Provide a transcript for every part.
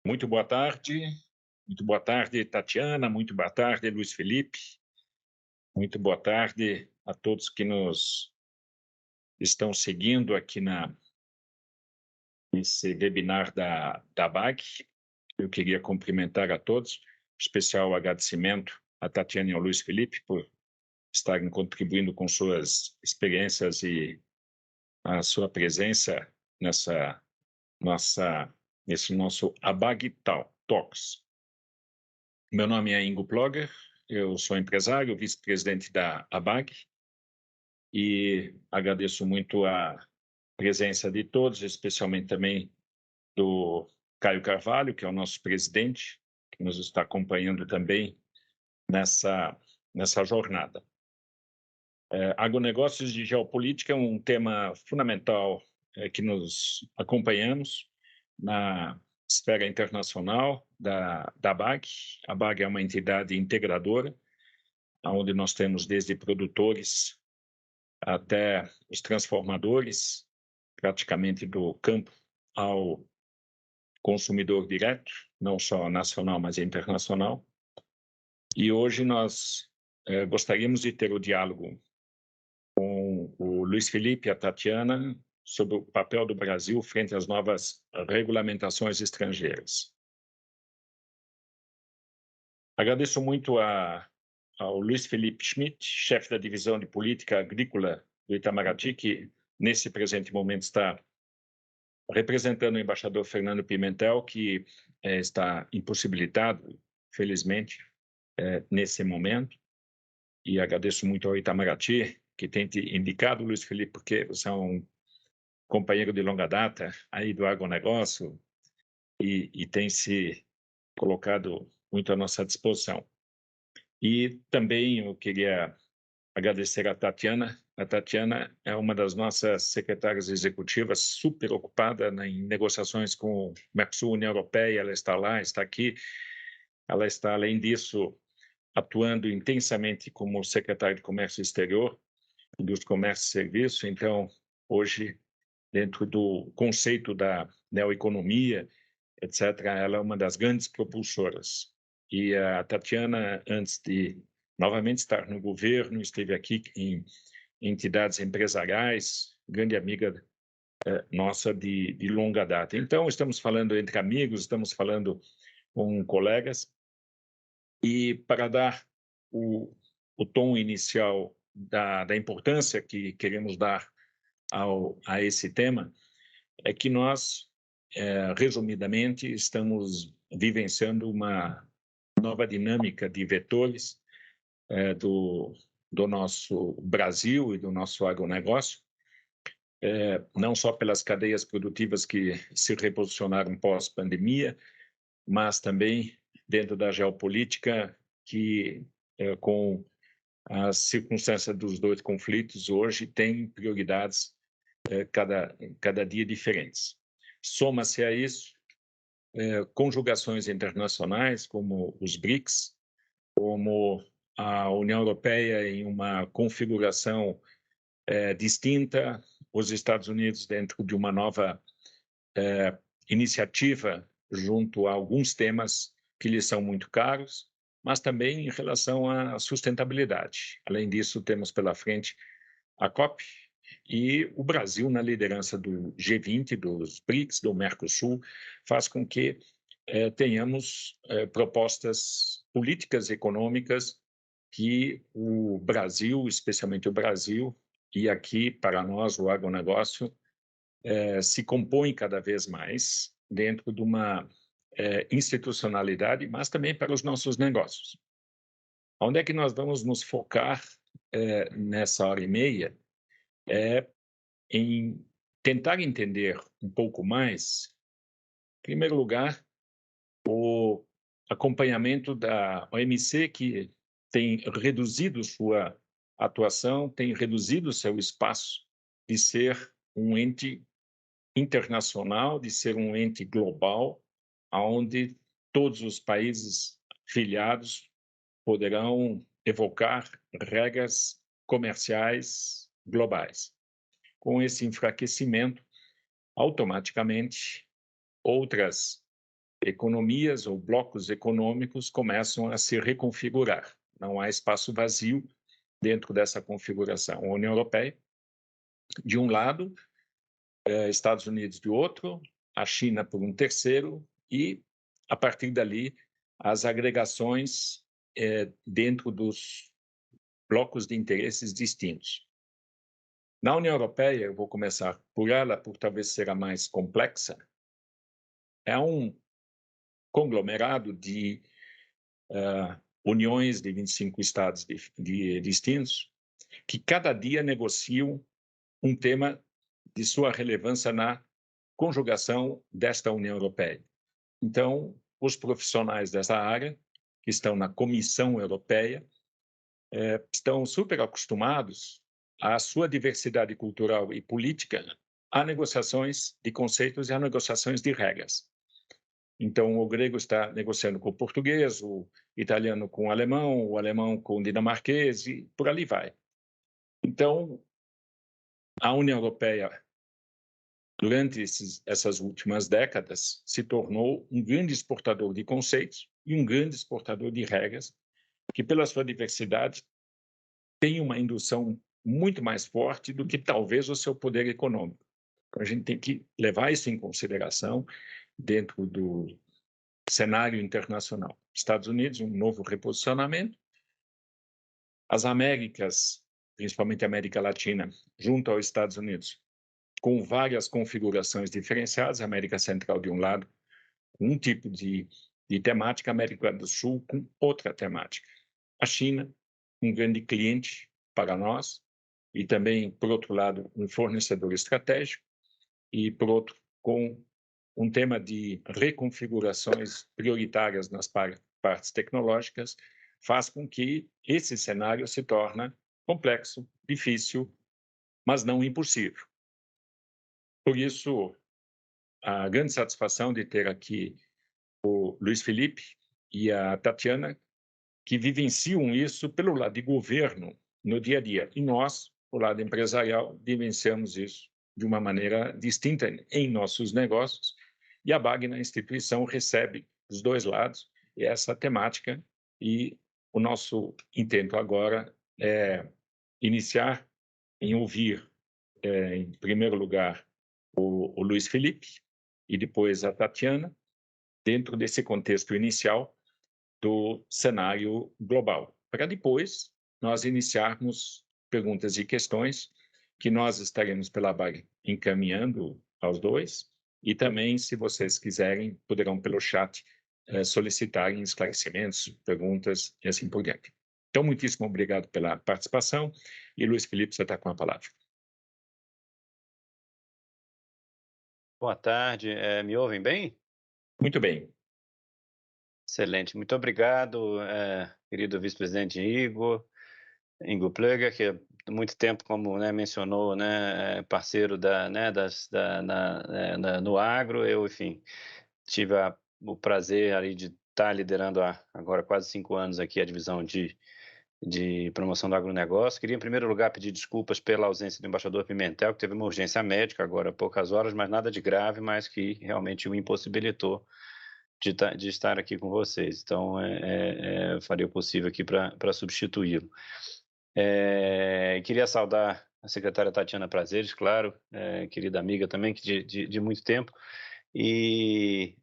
Muito boa tarde. Muito boa tarde, Tatiana. Muito boa tarde, Luiz Felipe. Muito boa tarde a todos que nos estão seguindo aqui nesse webinar da BAG. Eu queria cumprimentar a todos, especial agradecimento a Tatiana e ao Luiz Felipe por estarem contribuindo com suas experiências e a sua presença nessa nesse nosso ABAG Talks. Meu nome é Ingo Plogger, eu sou empresário, vice-presidente da ABAG, e agradeço muito a presença de todos, especialmente também do Caio Carvalho, que é o nosso presidente, que nos está acompanhando também nessa jornada. Agronegócios de geopolítica é um tema fundamental que nos acompanhamos na esfera internacional da ABAG. A ABAG é uma entidade integradora, onde nós temos desde produtores até os transformadores, praticamente do campo ao consumidor direto, não só nacional, mas internacional. E hoje nós gostaríamos de ter o diálogo com o Luiz Felipe e a Tatiana sobre o papel do Brasil frente às novas regulamentações estrangeiras. Agradeço muito ao Luiz Felipe Schmidt, chefe da divisão de política agrícola do Itamaraty, que nesse presente momento está representando o embaixador Fernando Pimentel, que está impossibilitado, felizmente, nesse momento. E agradeço muito ao Itamaraty, que tem te indicado, Luiz Felipe, porque você é um companheiro de longa data aí do agronegócio e tem se colocado muito à nossa disposição. E também eu queria agradecer a Tatiana. A Tatiana é uma das nossas secretárias executivas, super ocupada em negociações com o Mercosul, União Europeia. Ela está lá, está aqui. Ela está, além disso, atuando intensamente como secretária de Comércio Exterior, dos Comércio e Serviços. Então, hoje, dentro do conceito da neoeconomia, etc., ela é uma das grandes propulsoras. E a Tatiana, antes de novamente estar no governo, esteve aqui em entidades empresariais, grande amiga nossa de longa data. Então, estamos falando entre amigos, estamos falando com colegas, e para dar o tom inicial da importância que queremos dar a esse tema, é que nós, resumidamente, estamos vivenciando uma nova dinâmica de vetores do nosso Brasil e do nosso agronegócio, não só pelas cadeias produtivas que se reposicionaram pós-pandemia, mas também dentro da geopolítica, que com as circunstâncias dos dois conflitos hoje tem prioridades cada dia diferentes. Soma-se a isso conjugações internacionais como os BRICS, como a União Europeia em uma configuração distinta, os Estados Unidos dentro de uma nova iniciativa junto a alguns temas que lhes são muito caros, mas também em relação à sustentabilidade. Além disso, temos pela frente a COP e o Brasil na liderança do G20, dos BRICS, do Mercosul, faz com que tenhamos propostas políticas econômicas que o Brasil, especialmente o Brasil, e aqui, para nós, o agronegócio, se compõe cada vez mais dentro de uma institucionalidade, mas também para os nossos negócios. Onde é que nós vamos nos focar nessa hora e meia? Em tentar entender um pouco mais, em primeiro lugar, o acompanhamento da OMC, que tem reduzido sua atuação, tem reduzido seu espaço de ser um ente internacional, de ser um ente global, onde todos os países filiados poderão evocar regras comerciais globais. Com esse enfraquecimento, automaticamente, outras economias ou blocos econômicos começam a se reconfigurar. Não há espaço vazio dentro dessa configuração. A União Europeia, de um lado, Estados Unidos de outro, a China por um terceiro, e, a partir dali, as agregações dentro dos blocos de interesses distintos. Na União Europeia, eu vou começar por ela, por talvez ser a mais complexa, é um conglomerado de uniões de 25 estados distintos, que cada dia negociam um tema de sua relevância na conjugação desta União Europeia. Então, os profissionais dessa área, que estão na Comissão Europeia, estão super acostumados à sua diversidade cultural e política, a negociações de conceitos e a negociações de regras. Então, o grego está negociando com o português, o italiano com o alemão com o dinamarquês, e por ali vai. Então, a União Europeia, durante essas últimas décadas, se tornou um grande exportador de conceitos e um grande exportador de regras, que, pela sua diversidade, tem uma indução muito mais forte do que talvez o seu poder econômico. Então, a gente tem que levar isso em consideração dentro do cenário internacional. Estados Unidos, um novo reposicionamento. As Américas, principalmente a América Latina, junto aos Estados Unidos, com várias configurações diferenciadas, a América Central de um lado, um tipo de temática, a América do Sul com outra temática. A China, um grande cliente para nós, e também, por outro lado, um fornecedor estratégico, e, por outro, com um tema de reconfigurações prioritárias nas partes tecnológicas, faz com que esse cenário se torne complexo, difícil, mas não impossível. Por isso, a grande satisfação de ter aqui o Luiz Felipe e a Tatiana, que vivenciam isso pelo lado de governo no dia a dia. E nós, do lado empresarial, vivenciamos isso de uma maneira distinta em nossos negócios. E a BAG, na instituição, recebe dos dois lados essa temática. E o nosso intento agora é iniciar em ouvir, em primeiro lugar, o Luiz Felipe e depois a Tatiana, dentro desse contexto inicial do cenário global, para depois nós iniciarmos perguntas e questões que nós estaremos pela BAG encaminhando aos dois, e também, se vocês quiserem, poderão pelo chat solicitarem esclarecimentos, perguntas e assim por diante. Então, muitíssimo obrigado pela participação, e Luiz Felipe, você está com a palavra. Boa tarde, me ouvem bem? Muito bem. Excelente, muito obrigado, querido vice-presidente Ingo Plöger, que há muito tempo, como mencionou, parceiro no agro. Eu, enfim, tive o prazer ali de estar liderando agora quase 5 anos aqui a divisão de promoção do agronegócio. Queria, em primeiro lugar, pedir desculpas pela ausência do embaixador Pimentel, que teve uma urgência médica agora há poucas horas, mas nada de grave, mas que realmente o impossibilitou de estar aqui com vocês. Então, faria o possível aqui para substituí-lo. Queria saudar a secretária Tatiana Prazeres, claro, querida amiga também, que de muito tempo, e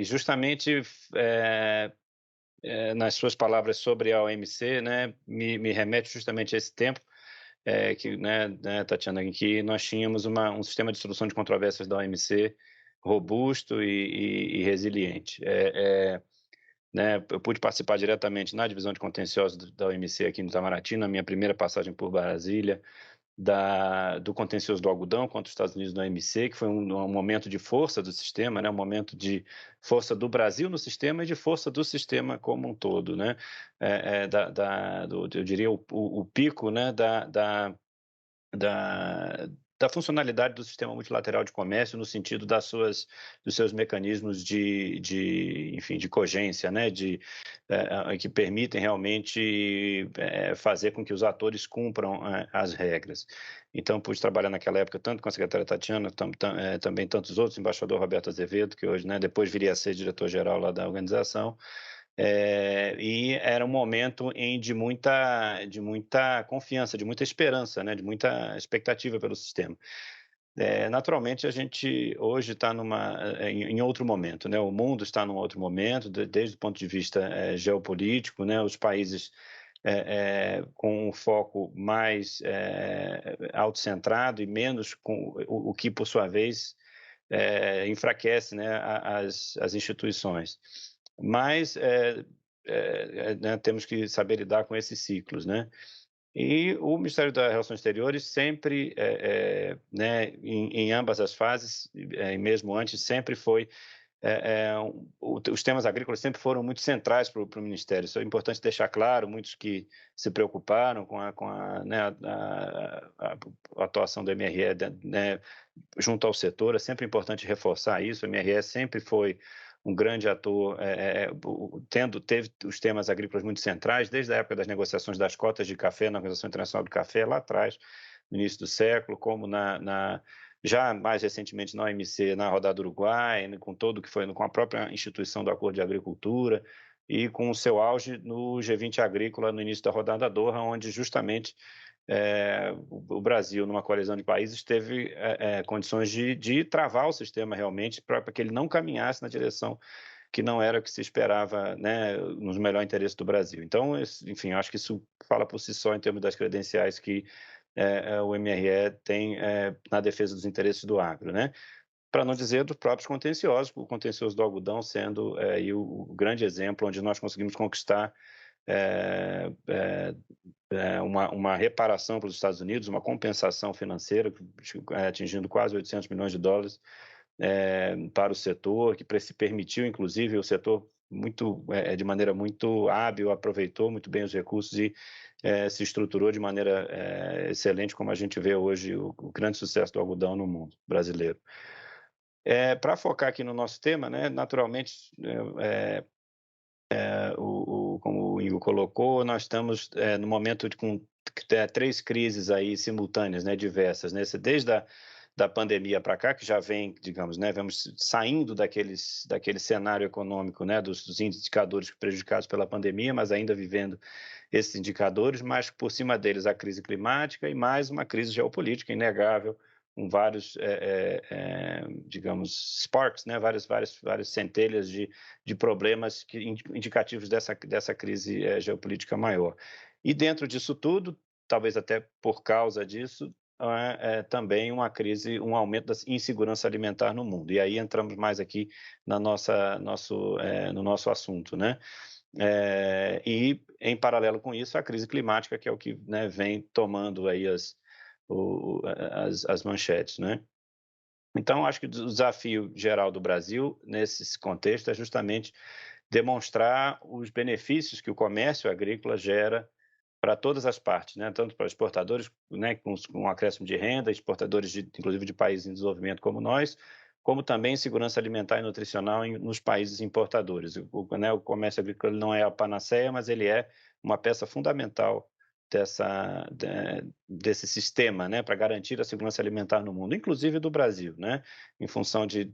justamente nas suas palavras sobre a OMC, me remete justamente a esse tempo, que, Tatiana, em que nós tínhamos um sistema de solução de controvérsias da OMC robusto e resiliente. Eu pude participar diretamente na divisão de contenciosos da OMC aqui no Itamaraty, na minha primeira passagem por Brasília, do contencioso do algodão contra os Estados Unidos na OMC, que foi um momento de força do sistema, um momento de força do Brasil no sistema e de força do sistema como um todo, eu diria o pico, da funcionalidade do sistema multilateral de comércio no sentido dos seus mecanismos enfim, de cogência, né, que permitem realmente fazer com que os atores cumpram as regras. Então, pude trabalhar naquela época tanto com a secretária Tatiana, também tantos outros, embaixador Roberto Azevedo, que hoje, né, depois viria a ser diretor-geral lá da organização, e era um momento de muita confiança, de muita esperança, né, de muita expectativa pelo sistema. Naturalmente, a gente hoje está em outro momento, né? O mundo está num outro momento, desde o ponto de vista geopolítico, né? Os países com um foco mais autocentrado e menos com o que, por sua vez, enfraquece, né, as instituições. Mas né, temos que saber lidar com esses ciclos, né? E o Ministério das Relações Exteriores sempre, né, em ambas as fases, e mesmo antes, sempre foi os temas agrícolas sempre foram muito centrais para o Ministério. Isso é importante deixar claro. Muitos que se preocuparam né, a atuação do MRE, né, junto ao setor. É sempre importante reforçar isso. O MRE sempre foi um grande ator, teve os temas agrícolas muito centrais, desde a época das negociações das cotas de café na Organização Internacional do Café, lá atrás, no início do século, como já mais recentemente na OMC, na rodada do Uruguai, com todo que foi com a própria instituição do Acordo de Agricultura, e com o seu auge no G20 Agrícola, no início da rodada Doha, onde justamente o Brasil, numa coalizão de países, teve condições de travar o sistema realmente para que ele não caminhasse na direção que não era o que se esperava, né, nos melhor interesse do Brasil. Então, enfim, acho que isso fala por si só em termos das credenciais que o MRE tem na defesa dos interesses do agro, né? Para não dizer dos próprios contenciosos, o contencioso do algodão sendo o grande exemplo onde nós conseguimos conquistar uma reparação para os Estados Unidos, uma compensação financeira atingindo quase 800 milhões de dólares para o setor, que permitiu, inclusive, o setor de maneira muito hábil, aproveitou muito bem os recursos e se estruturou de maneira excelente, como a gente vê hoje o grande sucesso do algodão no mundo brasileiro. Para focar aqui no nosso tema, né, naturalmente, como o Ingo colocou, nós estamos no momento com 3 crises aí simultâneas, né, diversas, né, desde da pandemia para cá, que já vem, digamos, né, vamos saindo daquele cenário econômico, né, dos indicadores prejudicados pela pandemia, mas ainda vivendo esses indicadores, mas por cima deles a crise climática e mais uma crise geopolítica inegável, com vários, digamos, sparks, né, várias centelhas de problemas indicativos dessa crise geopolítica maior. E dentro disso tudo, talvez até por causa disso, também uma crise, um aumento da insegurança alimentar no mundo. E aí entramos mais aqui no nosso assunto, né? E em paralelo com isso, a crise climática, que é o que, né, vem tomando aí as manchetes, né? Então, acho que o desafio geral do Brasil nesse contexto é justamente demonstrar os benefícios que o comércio agrícola gera para todas as partes, né? Tanto para exportadores, né, com um acréscimo de renda, exportadores inclusive de países em desenvolvimento como nós, como também segurança alimentar e nutricional nos países importadores. O comércio agrícola não é a panaceia, mas ele é uma peça fundamental desse sistema, né, para garantir a segurança alimentar no mundo, inclusive do Brasil, né, em função de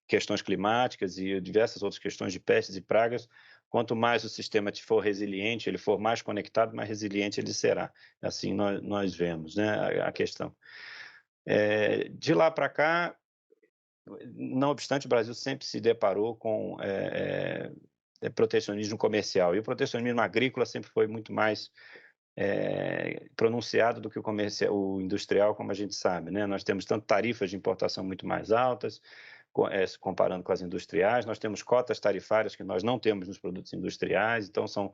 questões climáticas e diversas outras questões de pestes e pragas. Quanto mais o sistema for resiliente, ele for mais conectado, mais resiliente ele será. Assim nós vemos, né, a questão. De lá para cá, não obstante, o Brasil sempre se deparou com protecionismo comercial, e o protecionismo agrícola sempre foi muito mais pronunciado do que o industrial, como a gente sabe, né? Nós temos tanto tarifas de importação muito mais altas, comparando com as industriais, nós temos cotas tarifárias que nós não temos nos produtos industriais, então são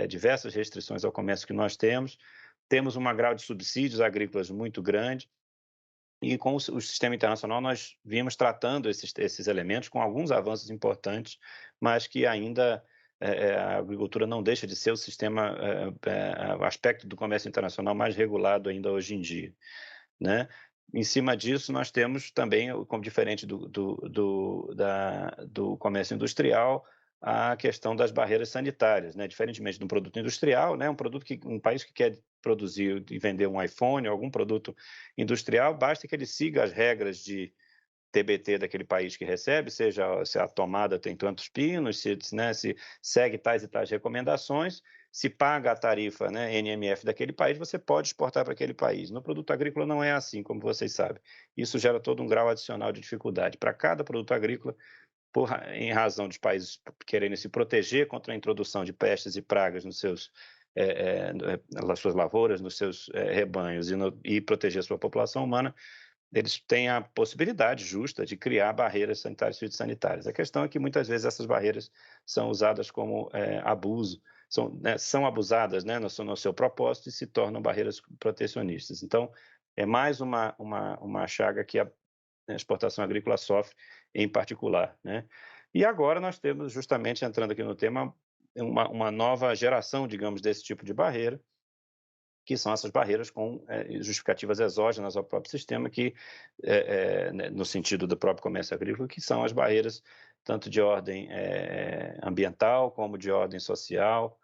diversas restrições ao comércio que nós temos um grau de subsídios agrícolas muito grande, e com o sistema internacional nós vimos tratando esses elementos com alguns avanços importantes, mas que ainda a agricultura não deixa de ser o sistema, o aspecto do comércio internacional mais regulado ainda hoje em dia, né? Em cima disso, nós temos também, como diferente do comércio industrial, a questão das barreiras sanitárias, né? Diferentemente de um produto industrial, né? Um país que quer produzir e vender um iPhone, algum produto industrial, basta que ele siga as regras de TBT daquele país que recebe, seja se a tomada tem tantos pinos, né, se segue tais e tais recomendações, se paga a tarifa, né, NMF daquele país, você pode exportar para aquele país. No produto agrícola não é assim, como vocês sabem. Isso gera todo um grau adicional de dificuldade. Para cada produto agrícola, em razão dos países quererem se proteger contra a introdução de pestes e pragas nas suas lavouras, nos seus rebanhos e proteger a sua população humana, eles têm a possibilidade justa de criar barreiras sanitárias e fitossanitárias. A questão é que muitas vezes essas barreiras são usadas como abuso, são abusadas, né, no seu propósito e se tornam barreiras protecionistas. Então, é mais uma chaga que a exportação agrícola sofre em particular, né? E agora nós temos, justamente entrando aqui no tema, uma nova geração, digamos, desse tipo de barreira, que são essas barreiras com justificativas exógenas ao próprio sistema, né, no sentido do próprio comércio agrícola, que são as barreiras tanto de ordem ambiental como de ordem social.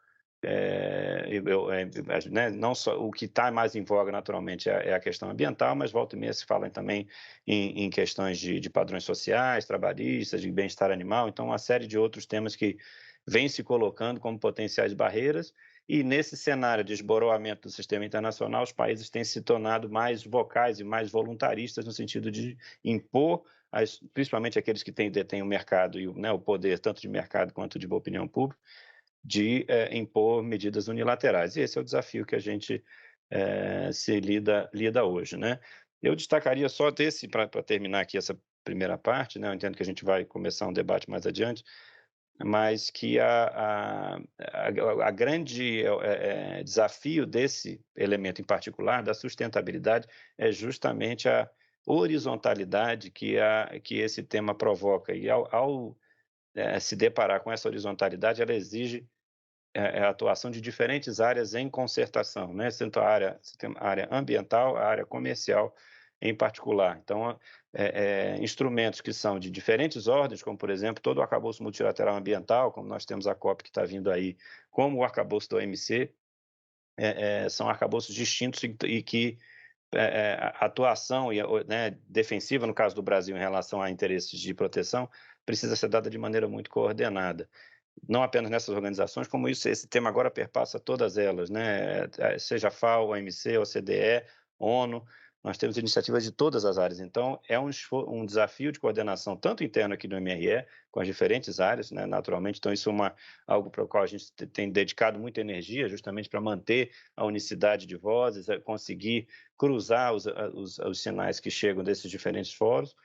Né, não só o que está mais em voga naturalmente é a questão ambiental, mas volta e meia se fala também em questões de padrões sociais, trabalhistas, de bem-estar animal, então uma série de outros temas que vêm se colocando como potenciais barreiras. E nesse cenário de esboroamento do sistema internacional, os países têm se tornado mais vocais e mais voluntaristas no sentido de impor, principalmente aqueles que detêm o mercado e né, o poder tanto de mercado quanto de opinião pública, de impor medidas unilaterais. E esse é o desafio que a gente se lida hoje, né? Eu destacaria só para terminar aqui essa primeira parte, né? Eu entendo que a gente vai começar um debate mais adiante, mas que a grande desafio desse elemento em particular, da sustentabilidade, é justamente a horizontalidade que esse tema provoca. E ao se deparar com essa horizontalidade, ela exige a atuação de diferentes áreas em concertação, né? Tanto você tem a área ambiental, a área comercial em particular. Então, instrumentos que são de diferentes ordens, como, por exemplo, todo o arcabouço multilateral ambiental, como nós temos a COP que está vindo aí, como o arcabouço do OMC, são arcabouços distintos e que a atuação né, defensiva, no caso do Brasil, em relação a interesses de proteção, precisa ser dada de maneira muito coordenada. Não apenas nessas organizações, como esse tema agora perpassa todas elas, né? Seja a FAO, OMC, OCDE, ONU, nós temos iniciativas de todas as áreas. Então, é um desafio de coordenação, tanto interno aqui do MRE, com as diferentes áreas, né, naturalmente. Então, isso é algo para o qual a gente tem dedicado muita energia, justamente para manter a unicidade de vozes, conseguir cruzar os sinais que chegam desses diferentes fóruns.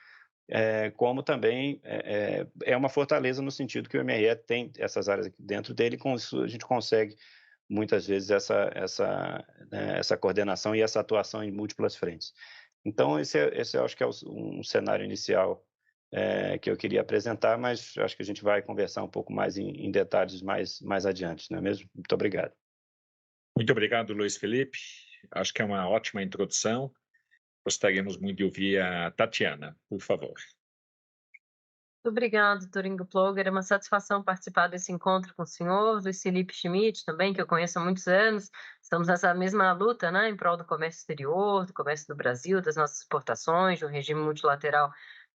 Como também é uma fortaleza no sentido que o MRE tem essas áreas aqui dentro dele, com isso a gente consegue muitas vezes essa coordenação e essa atuação em múltiplas frentes. Então, esse eu acho que é um cenário inicial que eu queria apresentar, mas acho que a gente vai conversar um pouco mais em detalhes mais adiante, não é mesmo? Muito obrigado. Muito obrigado, Luiz Felipe. Acho que é uma ótima introdução. Gostaríamos muito de ouvir a Tatiana, por favor. Muito obrigado, Doringo Ploger. É uma satisfação participar desse encontro com o senhor, Luiz Felipe Schmidt, também, que eu conheço há muitos anos. Estamos nessa mesma luta, né, em prol do comércio exterior, do comércio do Brasil, das nossas exportações, de um regime multilateral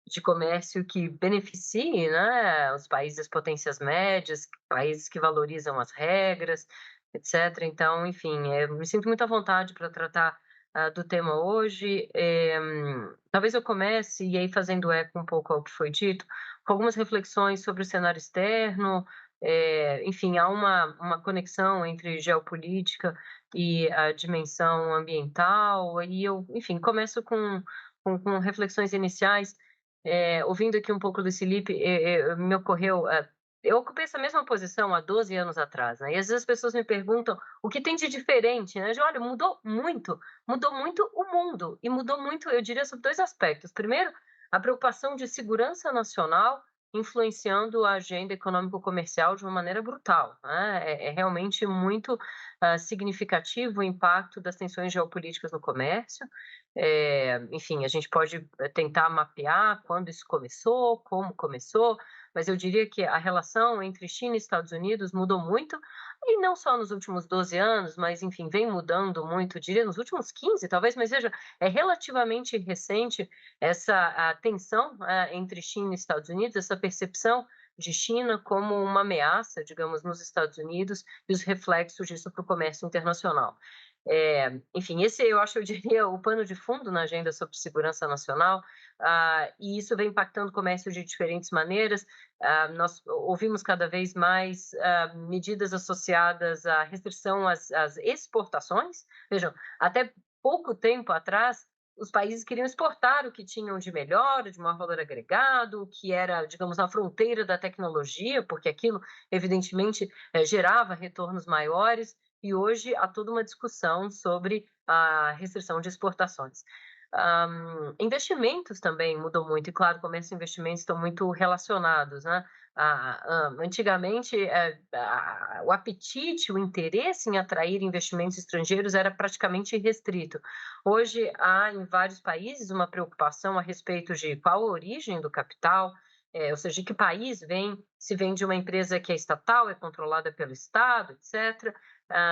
de comércio que beneficie, né, os países potências médias, países que valorizam as regras, etc. Então, enfim, me sinto muito à vontade para tratar do tema hoje. Talvez eu comece, e aí fazendo eco um pouco ao que foi dito, com algumas reflexões sobre o cenário externo. Enfim, há uma conexão entre geopolítica e a dimensão ambiental, e eu, enfim, começo com reflexões iniciais. Ouvindo aqui um pouco do Felipe, me ocorreu, eu ocupei essa mesma posição há 12 anos atrás, né, e às vezes as pessoas me perguntam o que tem de diferente, né, eu digo: "Olha, mudou muito o mundo, e mudou muito, eu diria, sobre 2 aspectos. Primeiro, a preocupação de segurança nacional influenciando a agenda econômico-comercial de uma maneira brutal, né, é realmente muito, significativo o impacto das tensões geopolíticas no comércio. Enfim, a gente pode tentar mapear quando isso começou, como começou, mas eu diria que a relação entre China e Estados Unidos mudou muito, e não só nos últimos 12 anos, mas enfim, vem mudando muito, diria nos últimos 15 talvez, mas veja, é relativamente recente essa a tensão entre China e Estados Unidos, essa percepção de China como uma ameaça, digamos, nos Estados Unidos e os reflexos disso para o comércio internacional. Enfim, esse eu acho, eu diria, o pano de fundo na agenda sobre segurança nacional, e isso vem impactando o comércio de diferentes maneiras. Nós ouvimos cada vez mais medidas associadas à restrição às exportações. Vejam, até pouco tempo atrás, os países queriam exportar o que tinham de melhor, de maior valor agregado, o que era, digamos, na fronteira da tecnologia, porque aquilo, evidentemente, gerava retornos maiores, e hoje há toda uma discussão sobre a restrição de exportações. Investimentos também mudou muito, e claro, comércio e investimentos estão muito relacionados, né? Antigamente, o apetite, o interesse em atrair investimentos estrangeiros era praticamente irrestrito. Hoje, há em vários países uma preocupação a respeito de qual a origem do capital, ou seja, de que país vem, se vem de uma empresa que é estatal, é controlada pelo Estado, etc.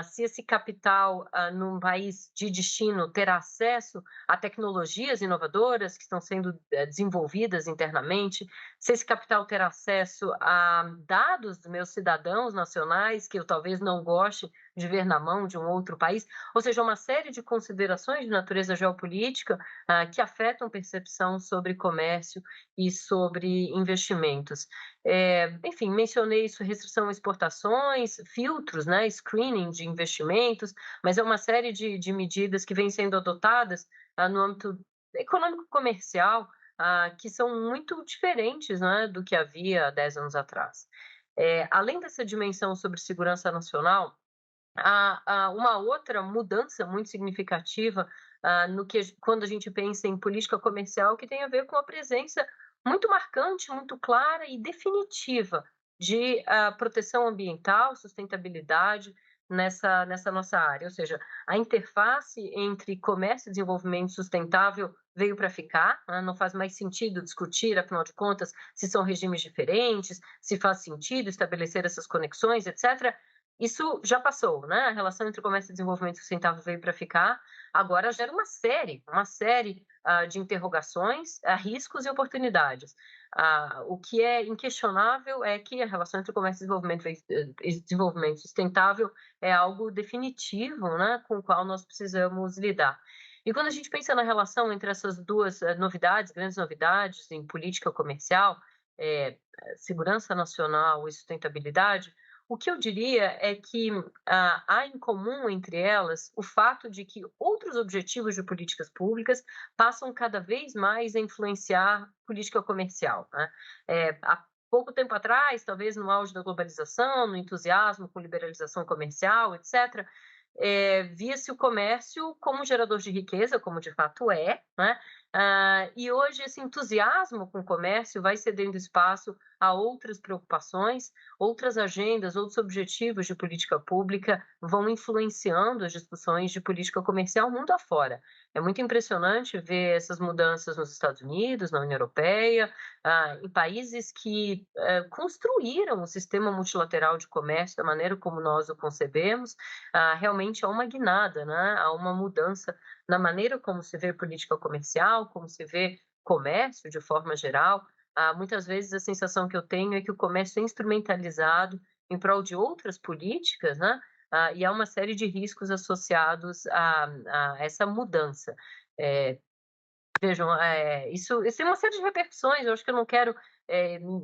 Se esse capital, num país de destino, terá acesso a tecnologias inovadoras que estão sendo desenvolvidas internamente, se esse capital terá acesso a dados dos meus cidadãos nacionais, que eu talvez não goste de ver na mão de um outro país, ou seja, uma série de considerações de natureza geopolítica que afetam percepção sobre comércio e sobre investimentos. Enfim, mencionei isso, restrição a exportações, filtros, né, screening de investimentos, mas é uma série de medidas que vêm sendo adotadas no âmbito econômico-comercial, que são muito diferentes, né, do que havia 10 anos atrás. Além dessa dimensão sobre segurança nacional, há uma outra mudança muito significativa quando a gente pensa em política comercial, que tem a ver com a presença muito marcante, muito clara e definitiva de proteção ambiental, sustentabilidade nessa nossa área. Ou seja, a interface entre comércio e desenvolvimento sustentável veio para ficar, né? Não faz mais sentido discutir, afinal de contas, se são regimes diferentes, se faz sentido estabelecer essas conexões, etc. Isso já passou, né? A relação entre comércio e desenvolvimento sustentável veio para ficar. Agora gera uma série de interrogações, riscos e oportunidades. O que é inquestionável é que a relação entre comércio e desenvolvimento sustentável é algo definitivo, né, com o qual nós precisamos lidar. E quando a gente pensa na relação entre essas duas novidades, grandes novidades em política comercial, segurança nacional e sustentabilidade, o que eu diria é que há em comum entre elas o fato de que outros objetivos de políticas públicas passam cada vez mais a influenciar política comercial, né? Há pouco tempo atrás, talvez no auge da globalização, no entusiasmo com liberalização comercial, etc., via-se o comércio como gerador de riqueza, como de fato é, né? E hoje esse entusiasmo com o comércio vai cedendo espaço a outras preocupações, outras agendas, outros objetivos de política pública vão influenciando as discussões de política comercial mundo afora. É muito impressionante ver essas mudanças nos Estados Unidos, na União Europeia, em países que construíram o sistema multilateral de comércio da maneira como nós o concebemos. Realmente há uma guinada, né? Há uma mudança na maneira como se vê política comercial, como se vê comércio de forma geral. Muitas vezes a sensação que eu tenho é que o comércio é instrumentalizado em prol de outras políticas, né? E há uma série de riscos associados a essa mudança. Vejam, isso tem uma série de repercussões, eu acho que eu não quero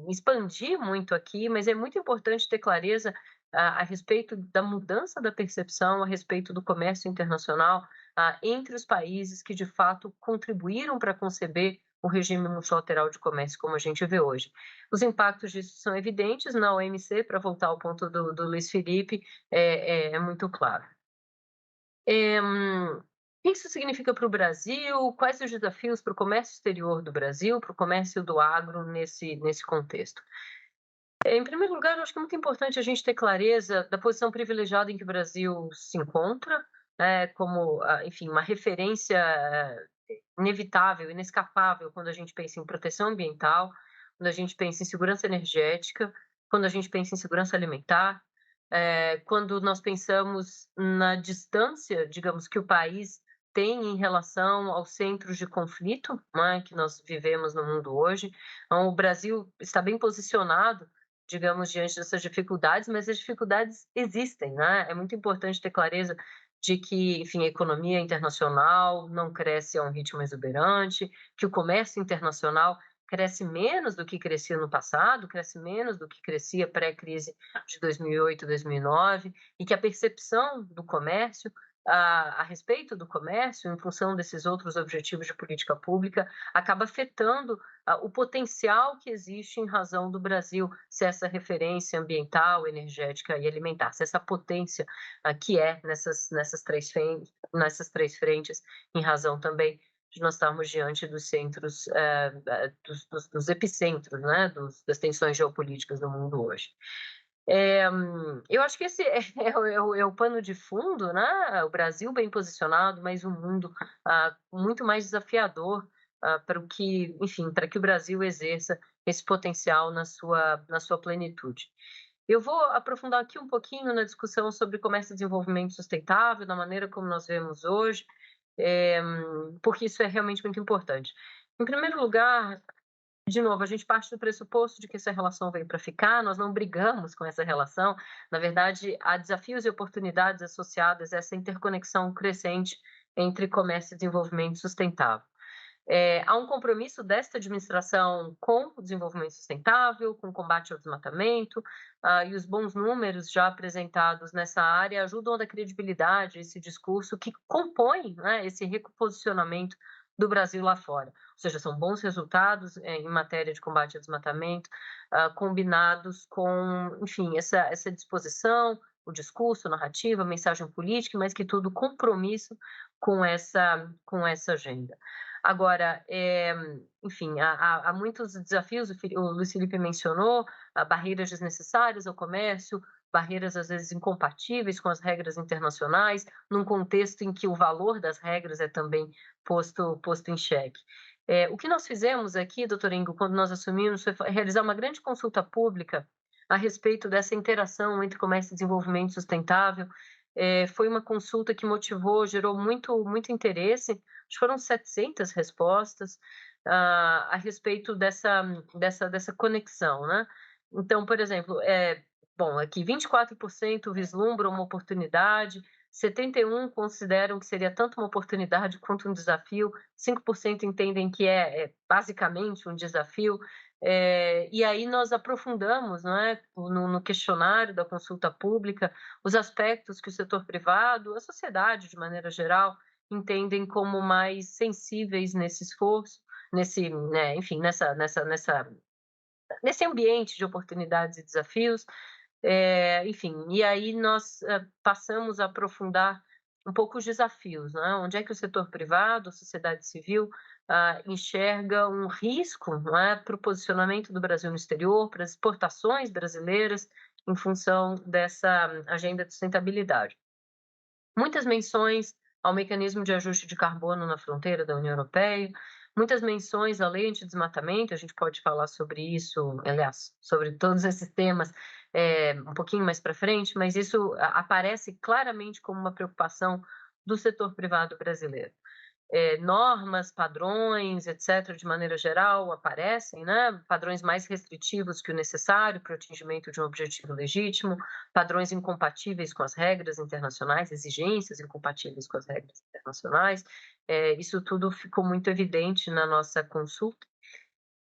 expandir muito aqui, mas é muito importante ter clareza a respeito da mudança da percepção, a respeito do comércio internacional entre os países que, de fato, contribuíram para conceber o regime multilateral de comércio como a gente vê hoje. Os impactos disso são evidentes na OMC, para voltar ao ponto do Luiz Felipe, é muito claro. O que isso significa para o Brasil? Quais os desafios para o comércio exterior do Brasil, para o comércio do agro nesse contexto? Em primeiro lugar, eu acho que é muito importante a gente ter clareza da posição privilegiada em que o Brasil se encontra, como, enfim, uma referência inevitável, inescapável quando a gente pensa em proteção ambiental, quando a gente pensa em segurança energética, quando a gente pensa em segurança alimentar, quando nós pensamos na distância, digamos, que o país tem em relação aos centros de conflito, né, que nós vivemos no mundo hoje. Então, o Brasil está bem posicionado, digamos, diante dessas dificuldades, mas as dificuldades existem, né? É muito importante ter clareza de que, enfim, a economia internacional não cresce a um ritmo exuberante, que o comércio internacional cresce menos do que crescia no passado, cresce menos do que crescia pré-crise de 2008, 2009, e que a percepção do comércio a respeito do comércio, em função desses outros objetivos de política pública, acaba afetando o potencial que existe em razão do Brasil ser essa referência ambiental, energética e alimentar, ser essa potência que é nessas três frentes, em razão também de nós estarmos diante dos centros, dos epicentros, né, das tensões geopolíticas do mundo hoje. Eu acho que esse é o pano de fundo, né? O Brasil bem posicionado, mas o mundo muito mais desafiador para o que, enfim, para que o Brasil exerça esse potencial na sua plenitude. Eu vou aprofundar aqui um pouquinho na discussão sobre comércio e desenvolvimento sustentável, da maneira como nós vemos hoje, porque isso é realmente muito importante. Em primeiro lugar, de novo, a gente parte do pressuposto de que essa relação veio para ficar, nós não brigamos com essa relação. Na verdade, há desafios e oportunidades associadas a essa interconexão crescente entre comércio e desenvolvimento sustentável. Há um compromisso desta administração com o desenvolvimento sustentável, com o combate ao desmatamento, e os bons números já apresentados nessa área ajudam a dar credibilidade a esse discurso que compõe, né, esse reposicionamento do Brasil lá fora. Ou seja, são bons resultados em matéria de combate ao desmatamento, combinados com, enfim, essa disposição, o discurso, a narrativa, a mensagem política, mas que tudo compromisso com essa agenda. Agora, enfim, há muitos desafios, o Luiz Felipe mencionou, barreiras desnecessárias ao comércio, barreiras às vezes incompatíveis com as regras internacionais, num contexto em que o valor das regras é também posto em xeque. O que nós fizemos aqui, doutor Ingo, quando nós assumimos, foi realizar uma grande consulta pública a respeito dessa interação entre comércio e desenvolvimento sustentável. Foi uma consulta que motivou, gerou muito interesse, acho que foram 700 respostas a respeito dessa conexão, né? Então, por exemplo, bom, aqui 24% vislumbram uma oportunidade, 71% consideram que seria tanto uma oportunidade quanto um desafio, 5% entendem que é basicamente um desafio, e aí nós aprofundamos, não é, no questionário da consulta pública, os aspectos que o setor privado, a sociedade de maneira geral, entendem como mais sensíveis nesse esforço, né, enfim, nesse ambiente de oportunidades e desafios. Enfim, e aí nós passamos a aprofundar um pouco os desafios, né? Onde é que o setor privado, a sociedade civil, enxerga um risco, não é, para o posicionamento do Brasil no exterior, para as exportações brasileiras, em função dessa agenda de sustentabilidade. Muitas menções ao mecanismo de ajuste de carbono na fronteira da União Europeia, muitas menções à lei anti-desmatamento, a gente pode falar sobre isso, aliás, sobre todos esses temas um pouquinho mais para frente, mas isso aparece claramente como uma preocupação do setor privado brasileiro. Normas, padrões, etc., de maneira geral, aparecem, né? Padrões mais restritivos que o necessário para o atingimento de um objetivo legítimo, padrões incompatíveis com as regras internacionais, exigências incompatíveis com as regras internacionais. Isso tudo ficou muito evidente na nossa consulta.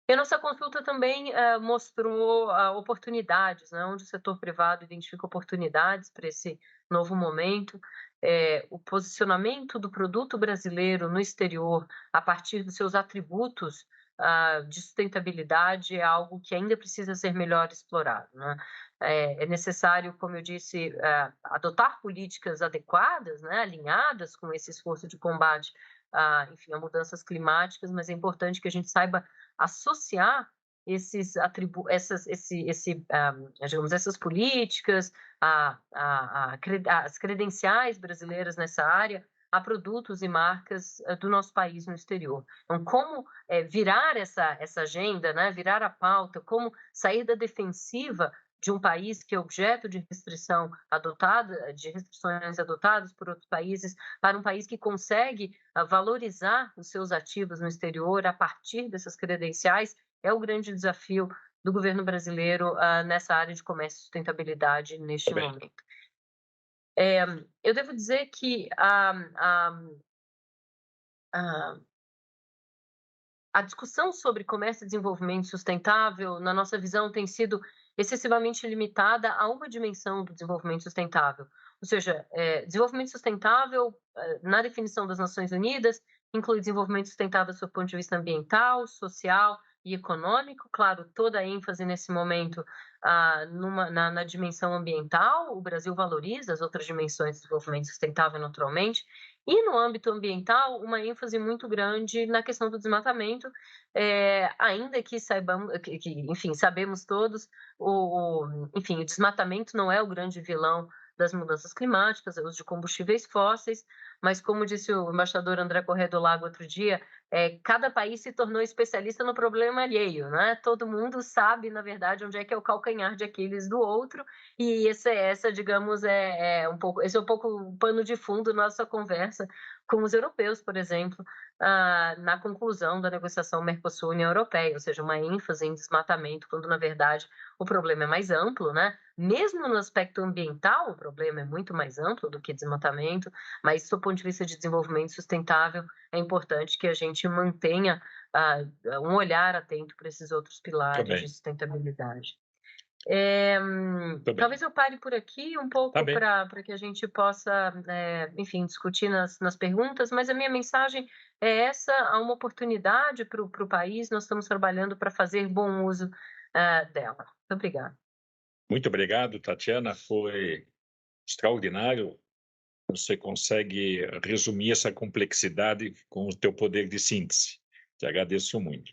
E a nossa consulta também mostrou oportunidades, né, onde o setor privado identifica oportunidades para esse novo momento. O posicionamento do produto brasileiro no exterior, a partir dos seus atributos de sustentabilidade, é algo que ainda precisa ser melhor explorado, né? É necessário, como eu disse, adotar políticas adequadas, né, alinhadas com esse esforço de combate enfim, a mudanças climáticas, mas é importante que a gente saiba associar digamos, essas políticas, as credenciais brasileiras nessa área, a produtos e marcas do nosso país no exterior. Então, como virar essa agenda, né, virar a pauta, como sair da defensiva de um país que é objeto de restrição adotada, de restrições adotadas por outros países, para um país que consegue valorizar os seus ativos no exterior a partir dessas credenciais, é o grande desafio do governo brasileiro nessa área de comércio e sustentabilidade neste Também. momento. Eu devo dizer que a discussão sobre comércio e desenvolvimento sustentável, na nossa visão, tem sido excessivamente limitada a uma dimensão do desenvolvimento sustentável. Ou seja, desenvolvimento sustentável, na definição das Nações Unidas, inclui desenvolvimento sustentável sob o ponto de vista ambiental, social e econômico. Claro, toda a ênfase nesse momento na dimensão ambiental. O Brasil valoriza as outras dimensões do desenvolvimento sustentável naturalmente. E no âmbito ambiental, uma ênfase muito grande na questão do desmatamento, ainda que saibamos, enfim, sabemos todos, enfim, o desmatamento não é o grande vilão das mudanças climáticas, é o uso de combustíveis fósseis, mas como disse o embaixador André Corrêa do Lago outro dia, cada país se tornou especialista no problema alheio, né? Todo mundo sabe, na verdade, onde é que é o calcanhar de Aquiles do outro, e digamos, esse é um pouco o pano de fundo da nossa conversa com os europeus, por exemplo, na conclusão da negociação Mercosul-União Europeia, ou seja, uma ênfase em desmatamento, quando na verdade o problema é mais amplo, né? Mesmo no aspecto ambiental, o problema é muito mais amplo do que desmatamento, mas do ponto de vista de desenvolvimento sustentável, é importante que a gente mantenha um olhar atento para esses outros pilares Também. de sustentabilidade. Também. Talvez eu pare por aqui um pouco Tá bem. para que a gente possa, enfim, discutir nas perguntas, mas a minha mensagem é essa: há uma oportunidade para o país, nós estamos trabalhando para fazer bom uso dela. Muito obrigada. Muito obrigado, Tatiana. Foi extraordinário. Você consegue resumir essa complexidade com o teu poder de síntese. Te agradeço muito.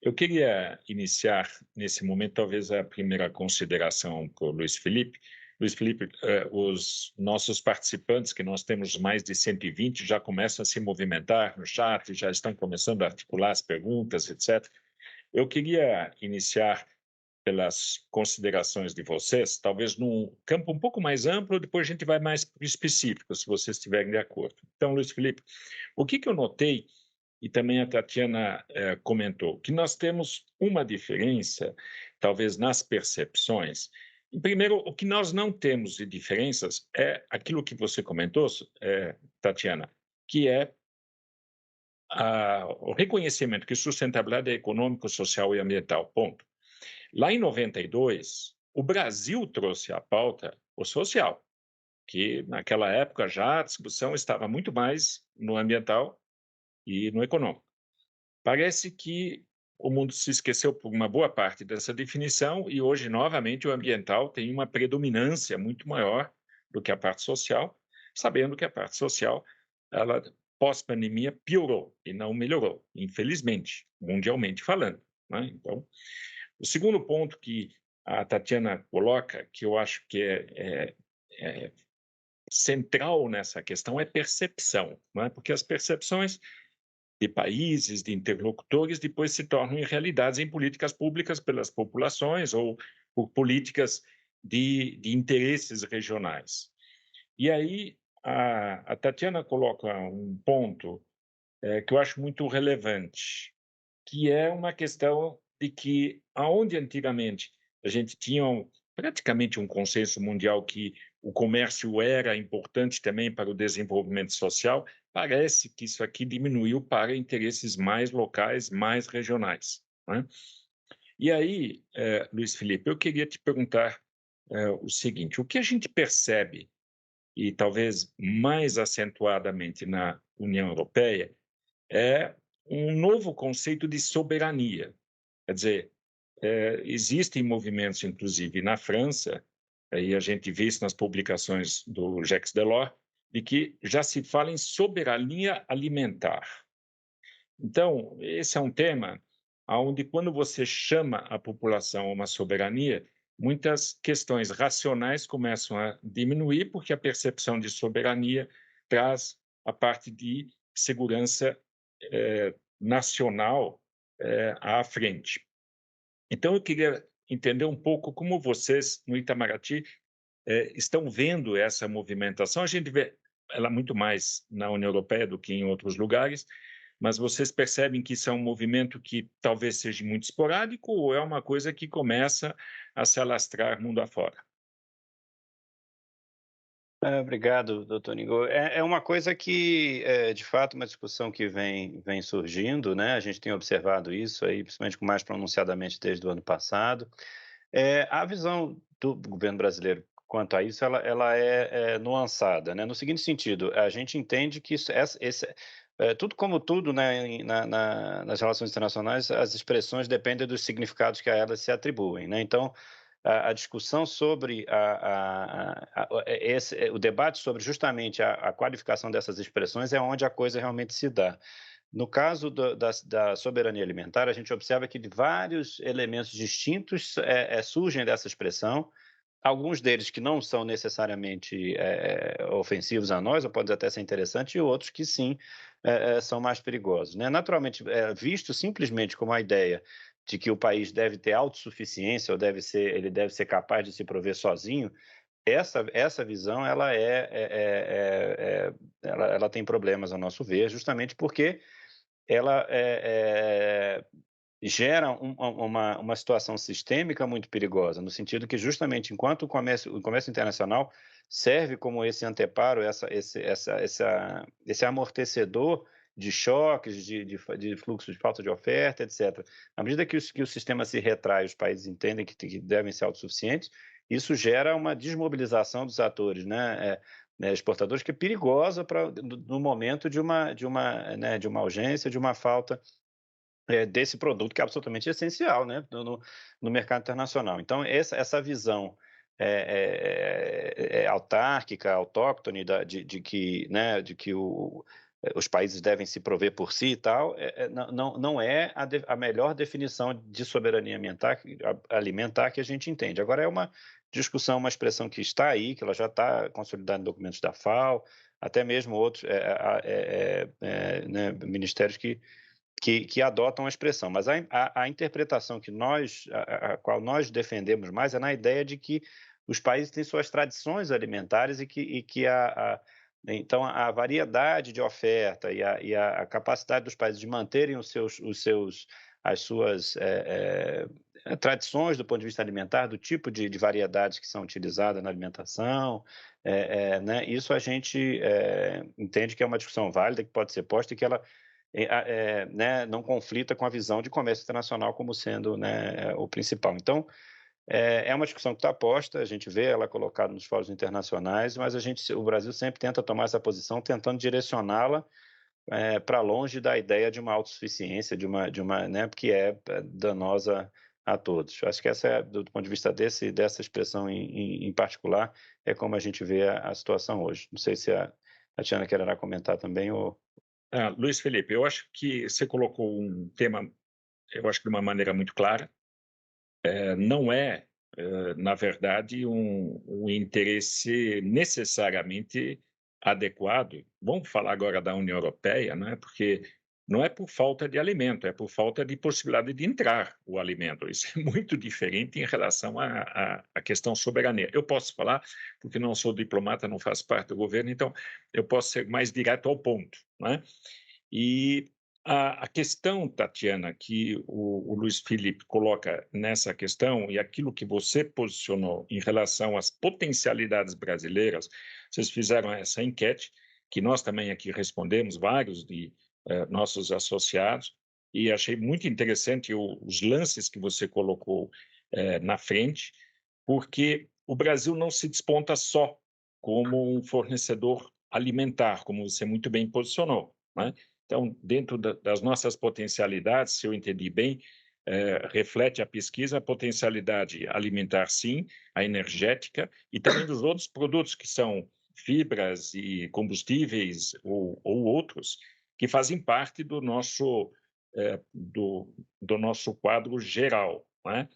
Eu queria iniciar, nesse momento, talvez a primeira consideração para o Luiz Felipe. Luiz Felipe, os nossos participantes, que nós temos mais de 120, já começam a se movimentar no chat, já estão começando a articular as perguntas, etc. Eu queria iniciar pelas considerações de vocês, talvez num campo um pouco mais amplo, depois a gente vai mais para o específico, se vocês estiverem de acordo. Então, Luiz Felipe, o que eu notei, e também a Tatiana comentou, que nós temos uma diferença, talvez nas percepções. E, primeiro, o que nós não temos de diferenças é aquilo que você comentou, Tatiana, que é o reconhecimento que sustentabilidade é econômico, social e ambiental, ponto. Lá em 92, o Brasil trouxe à pauta o social, que naquela época já a discussão estava muito mais no ambiental e no econômico. Parece que o mundo se esqueceu por uma boa parte dessa definição e hoje, novamente, o ambiental tem uma predominância muito maior do que a parte social, sabendo que a parte social, ela pós-pandemia, piorou e não melhorou, infelizmente, mundialmente falando, né? Então, o segundo ponto que a Tatiana coloca, que eu acho que é central nessa questão, é percepção, não é? Porque as percepções de países, de interlocutores, depois se tornam em realidades em políticas públicas pelas populações ou por políticas de interesses regionais. E aí a Tatiana coloca um ponto que eu acho muito relevante, que é uma questão de que, aonde antigamente a gente tinha praticamente um consenso mundial que o comércio era importante também para o desenvolvimento social, parece que isso aqui diminuiu para interesses mais locais, mais regionais, né? E aí, Luiz Felipe, eu queria te perguntar o seguinte: o que a gente percebe, e talvez mais acentuadamente na União Europeia, é um novo conceito de soberania. Quer dizer, existem movimentos, inclusive na França, e a gente vê isso nas publicações do Jacques Delors, de que já se fala em soberania alimentar. Então, esse é um tema onde, quando você chama a população a uma soberania, muitas questões racionais começam a diminuir, porque a percepção de soberania traz a parte de segurança nacional à frente. Então, eu queria entender um pouco como vocês, no Itamaraty, estão vendo essa movimentação. A gente vê ela muito mais na União Europeia do que em outros lugares, mas vocês percebem que isso é um movimento que talvez seja muito esporádico ou é uma coisa que começa a se alastrar mundo afora? Obrigado, doutor Nigo. É uma coisa que, de fato, uma discussão que vem surgindo, né? A gente tem observado isso aí, principalmente mais pronunciadamente desde o ano passado. A visão do governo brasileiro quanto a isso, ela é nuançada, né? No seguinte sentido, a gente entende que tudo como tudo, né, nas relações internacionais, as expressões dependem dos significados que a elas se atribuem, né? Então, a discussão sobre o debate sobre justamente a qualificação dessas expressões é onde a coisa realmente se dá. No caso da soberania alimentar, a gente observa que vários elementos distintos surgem dessa expressão, alguns deles que não são necessariamente ofensivos a nós, ou podem até ser interessantes, e outros que sim são mais perigosos, né? Naturalmente, visto simplesmente como a ideia de que o país deve ter autossuficiência, ou ele deve ser capaz de se prover sozinho, essa visão ela tem problemas, a nosso ver, justamente porque ela gera uma situação sistêmica muito perigosa, no sentido que justamente enquanto o comércio internacional serve como esse anteparo, esse amortecedor de choques, de fluxo de falta de oferta, etc. À medida que o sistema se retrai, os países entendem que devem ser autossuficientes, isso gera uma desmobilização dos atores, né, exportadores, que é perigosa no momento de uma urgência, de uma falta desse produto que é absolutamente essencial, né, no mercado internacional. Então, essa visão autárquica, autóctone de que os países devem se prover por si e tal, não é a melhor definição de soberania alimentar que a gente entende. Agora, é uma discussão, uma expressão que está aí, que ela já está consolidada em documentos da FAO, até mesmo outros ministérios que adotam a expressão, mas a interpretação a qual nós defendemos mais é na ideia de que os países têm suas tradições alimentares e que então a variedade de oferta e a capacidade dos países de manterem as suas tradições do ponto de vista alimentar, do tipo de variedades que são utilizadas na alimentação, né? Isso a gente entende que é uma discussão válida, que pode ser posta e que ela né, não conflita com a visão de comércio internacional como sendo, né, o principal. Então, é uma discussão que está posta, a gente vê ela colocada nos fóruns internacionais, mas o Brasil sempre tenta tomar essa posição, tentando direcioná-la para longe da ideia de uma autossuficiência, né, que é danosa a todos. Acho que essa do ponto de vista dessa expressão em particular, é como a gente vê a situação hoje. Não sei se a Tatiana quererá comentar também ou... Luiz Felipe, eu acho que você colocou um tema, eu acho que de uma maneira muito clara. Não é, na verdade, um interesse necessariamente adequado. Vamos falar agora da União Europeia, né? Porque não é por falta de alimento, é por falta de possibilidade de entrar o alimento. Isso é muito diferente em relação à questão soberania. Eu posso falar, porque não sou diplomata, não faço parte do governo, então eu posso ser mais direto ao ponto, né? E a questão, Tatiana, que o Luiz Felipe coloca nessa questão, e aquilo que você posicionou em relação às potencialidades brasileiras, vocês fizeram essa enquete, que nós também aqui respondemos, vários de nossos associados, e achei muito interessante os lances que você colocou na frente, porque o Brasil não se desponta só como um fornecedor alimentar, como você muito bem posicionou, né? Então, dentro das nossas potencialidades, se eu entendi bem, reflete a pesquisa a potencialidade alimentar, sim, a energética, e também dos outros produtos que são fibras e combustíveis ou outros, que fazem parte do nosso quadro geral, né?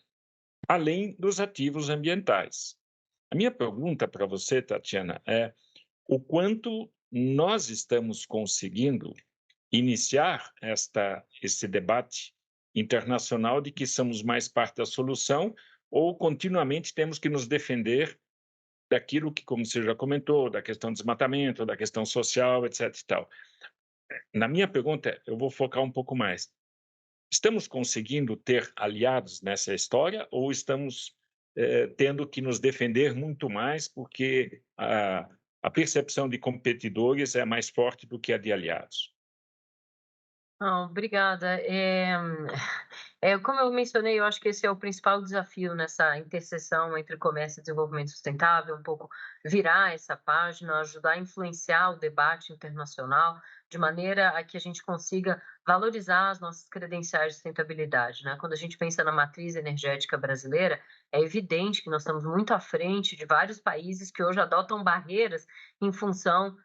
Além dos ativos ambientais. A minha pergunta para você, Tatiana, é o quanto nós estamos conseguindo iniciar esse debate internacional de que somos mais parte da solução ou continuamente temos que nos defender daquilo que, como você já comentou, da questão do desmatamento, da questão social, etc. e tal. Na minha pergunta, eu vou focar um pouco mais. Estamos conseguindo ter aliados nessa história ou estamos tendo que nos defender muito mais porque a percepção de competidores é mais forte do que a de aliados? Não, obrigada. Como eu mencionei, eu acho que esse é o principal desafio nessa interseção entre comércio e desenvolvimento sustentável, um pouco virar essa página, ajudar a influenciar o debate internacional de maneira a que a gente consiga valorizar as nossas credenciais de sustentabilidade, né? Quando a gente pensa na matriz energética brasileira, é evidente que nós estamos muito à frente de vários países que hoje adotam barreiras em função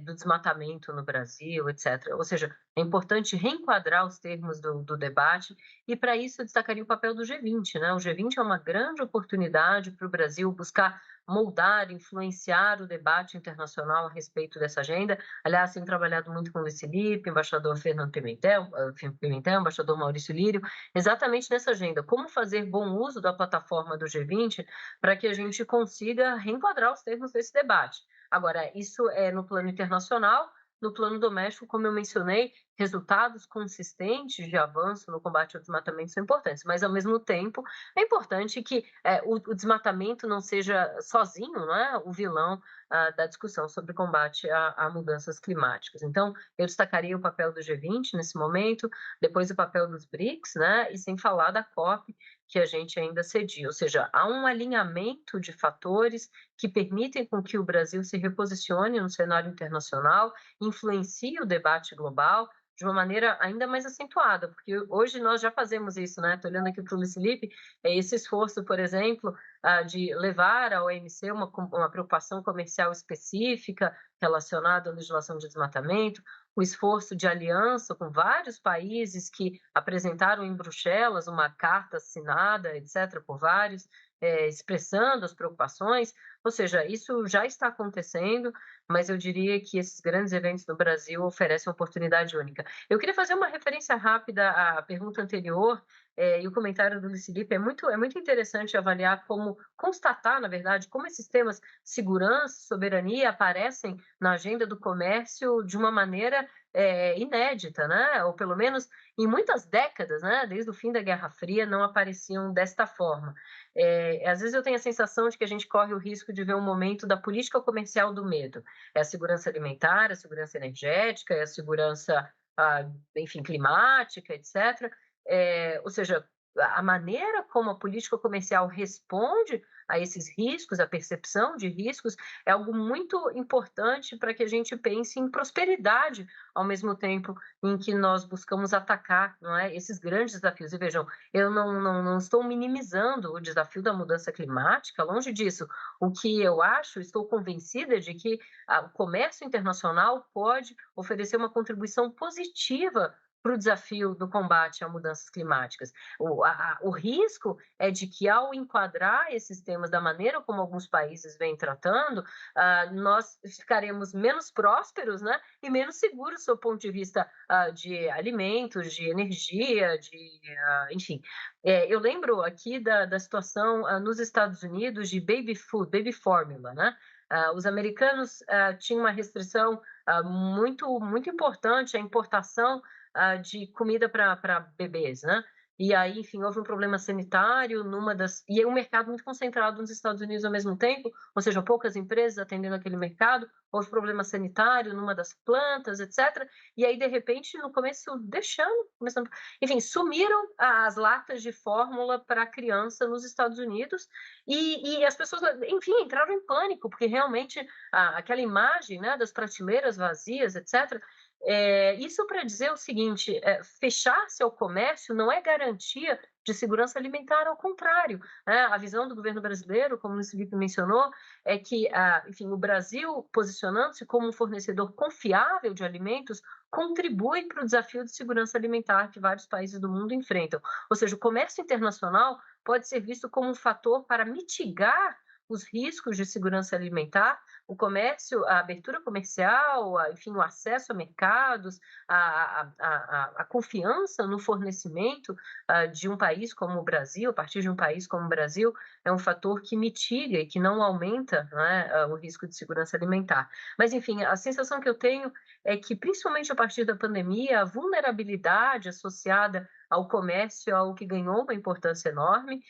do desmatamento no Brasil, etc. Ou seja, é importante reenquadrar os termos do debate e, para isso, eu destacaria o papel do G20, né? O G20 é uma grande oportunidade para o Brasil buscar moldar, influenciar o debate internacional a respeito dessa agenda. Aliás, tenho trabalhado muito com o Luiz Felipe, embaixador Fernando Pimentel, embaixador Maurício Lírio, exatamente nessa agenda. Como fazer bom uso da plataforma do G20 para que a gente consiga reenquadrar os termos desse debate. Agora, isso é no plano internacional. No plano doméstico, como eu mencionei, resultados consistentes de avanço no combate ao desmatamento são importantes, mas, ao mesmo tempo, é importante que o desmatamento não seja sozinho, não é, o vilão da discussão sobre combate a mudanças climáticas. Então, eu destacaria o papel do G20 nesse momento, depois o papel dos BRICS, né, e sem falar da COP, que a gente ainda cedia. Ou seja, há um alinhamento de fatores que permitem com que o Brasil se reposicione no cenário internacional, influencie o debate global de uma maneira ainda mais acentuada, porque hoje nós já fazemos isso, né? Estou olhando aqui para o Luiz Felipe, esse esforço, por exemplo, de levar à OMC uma preocupação comercial específica relacionada à legislação de desmatamento, o esforço de aliança com vários países que apresentaram em Bruxelas uma carta assinada, etc., por vários, expressando as preocupações. Ou seja, isso já está acontecendo, mas eu diria que esses grandes eventos no Brasil oferecem uma oportunidade única. Eu queria fazer uma referência rápida à pergunta anterior, e o comentário do Luiz Felipe. É muito interessante avaliar como, constatar, na verdade, como esses temas segurança, soberania aparecem na agenda do comércio de uma maneira inédita, né? Ou pelo menos em muitas décadas, né? Desde o fim da Guerra Fria, não apareciam desta forma. Às vezes eu tenho a sensação de que a gente corre o risco de ver um momento da política comercial do medo. É a segurança alimentar, a segurança energética, é a segurança, enfim, climática, etc. Ou seja, a maneira como a política comercial responde a esses riscos, a percepção de riscos, é algo muito importante para que a gente pense em prosperidade, ao mesmo tempo em que nós buscamos atacar, não é, esses grandes desafios. E vejam, eu não estou minimizando o desafio da mudança climática, longe disso. O que eu acho, estou convencida de que o comércio internacional pode oferecer uma contribuição positiva para o desafio do combate a mudanças climáticas. O risco é de que, ao enquadrar esses temas da maneira como alguns países vêm tratando, nós ficaremos menos prósperos, né, e menos seguros do ponto de vista de alimentos, de energia, enfim. Eu lembro aqui da situação nos Estados Unidos de baby food, baby formula, né? Os americanos tinham uma restrição muito importante à importação de comida para bebês, né? E aí, enfim, houve um problema sanitário e aí um mercado muito concentrado nos Estados Unidos ao mesmo tempo, ou seja, poucas empresas atendendo aquele mercado, houve problema sanitário numa das plantas, etc. E aí, de repente, no começo, enfim, sumiram as latas de fórmula para criança nos Estados Unidos e as pessoas, enfim, entraram em pânico, porque realmente aquela imagem, né, das prateleiras vazias, etc., isso para dizer o seguinte: fechar-se ao comércio não é garantia de segurança alimentar, ao contrário. Né? A visão do governo brasileiro, como o Felipe mencionou, é que, enfim, o Brasil, posicionando-se como um fornecedor confiável de alimentos, contribui para o desafio de segurança alimentar que vários países do mundo enfrentam. Ou seja, o comércio internacional pode ser visto como um fator para mitigar os riscos de segurança alimentar, o comércio, a abertura comercial, enfim, o acesso a mercados, a confiança no fornecimento de um país como o Brasil, a partir de um país como o Brasil, é um fator que mitiga e que não aumenta, né, o risco de segurança alimentar. Mas, enfim, a sensação que eu tenho é que, principalmente a partir da pandemia, a vulnerabilidade associada ao comércio é algo que ganhou uma importância enorme,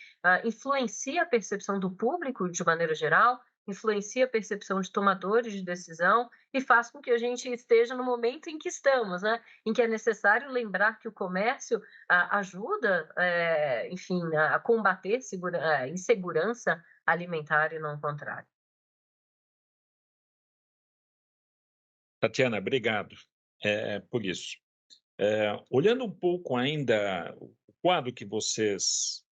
influencia a percepção do público de maneira geral, influencia a percepção de tomadores de decisão e faz com que a gente esteja no momento em que estamos, né? Em que é necessário lembrar que o comércio ajuda, enfim, a combater insegurança alimentar e não o contrário. Tatiana, obrigado por isso. Olhando um pouco ainda, o quadro que vocês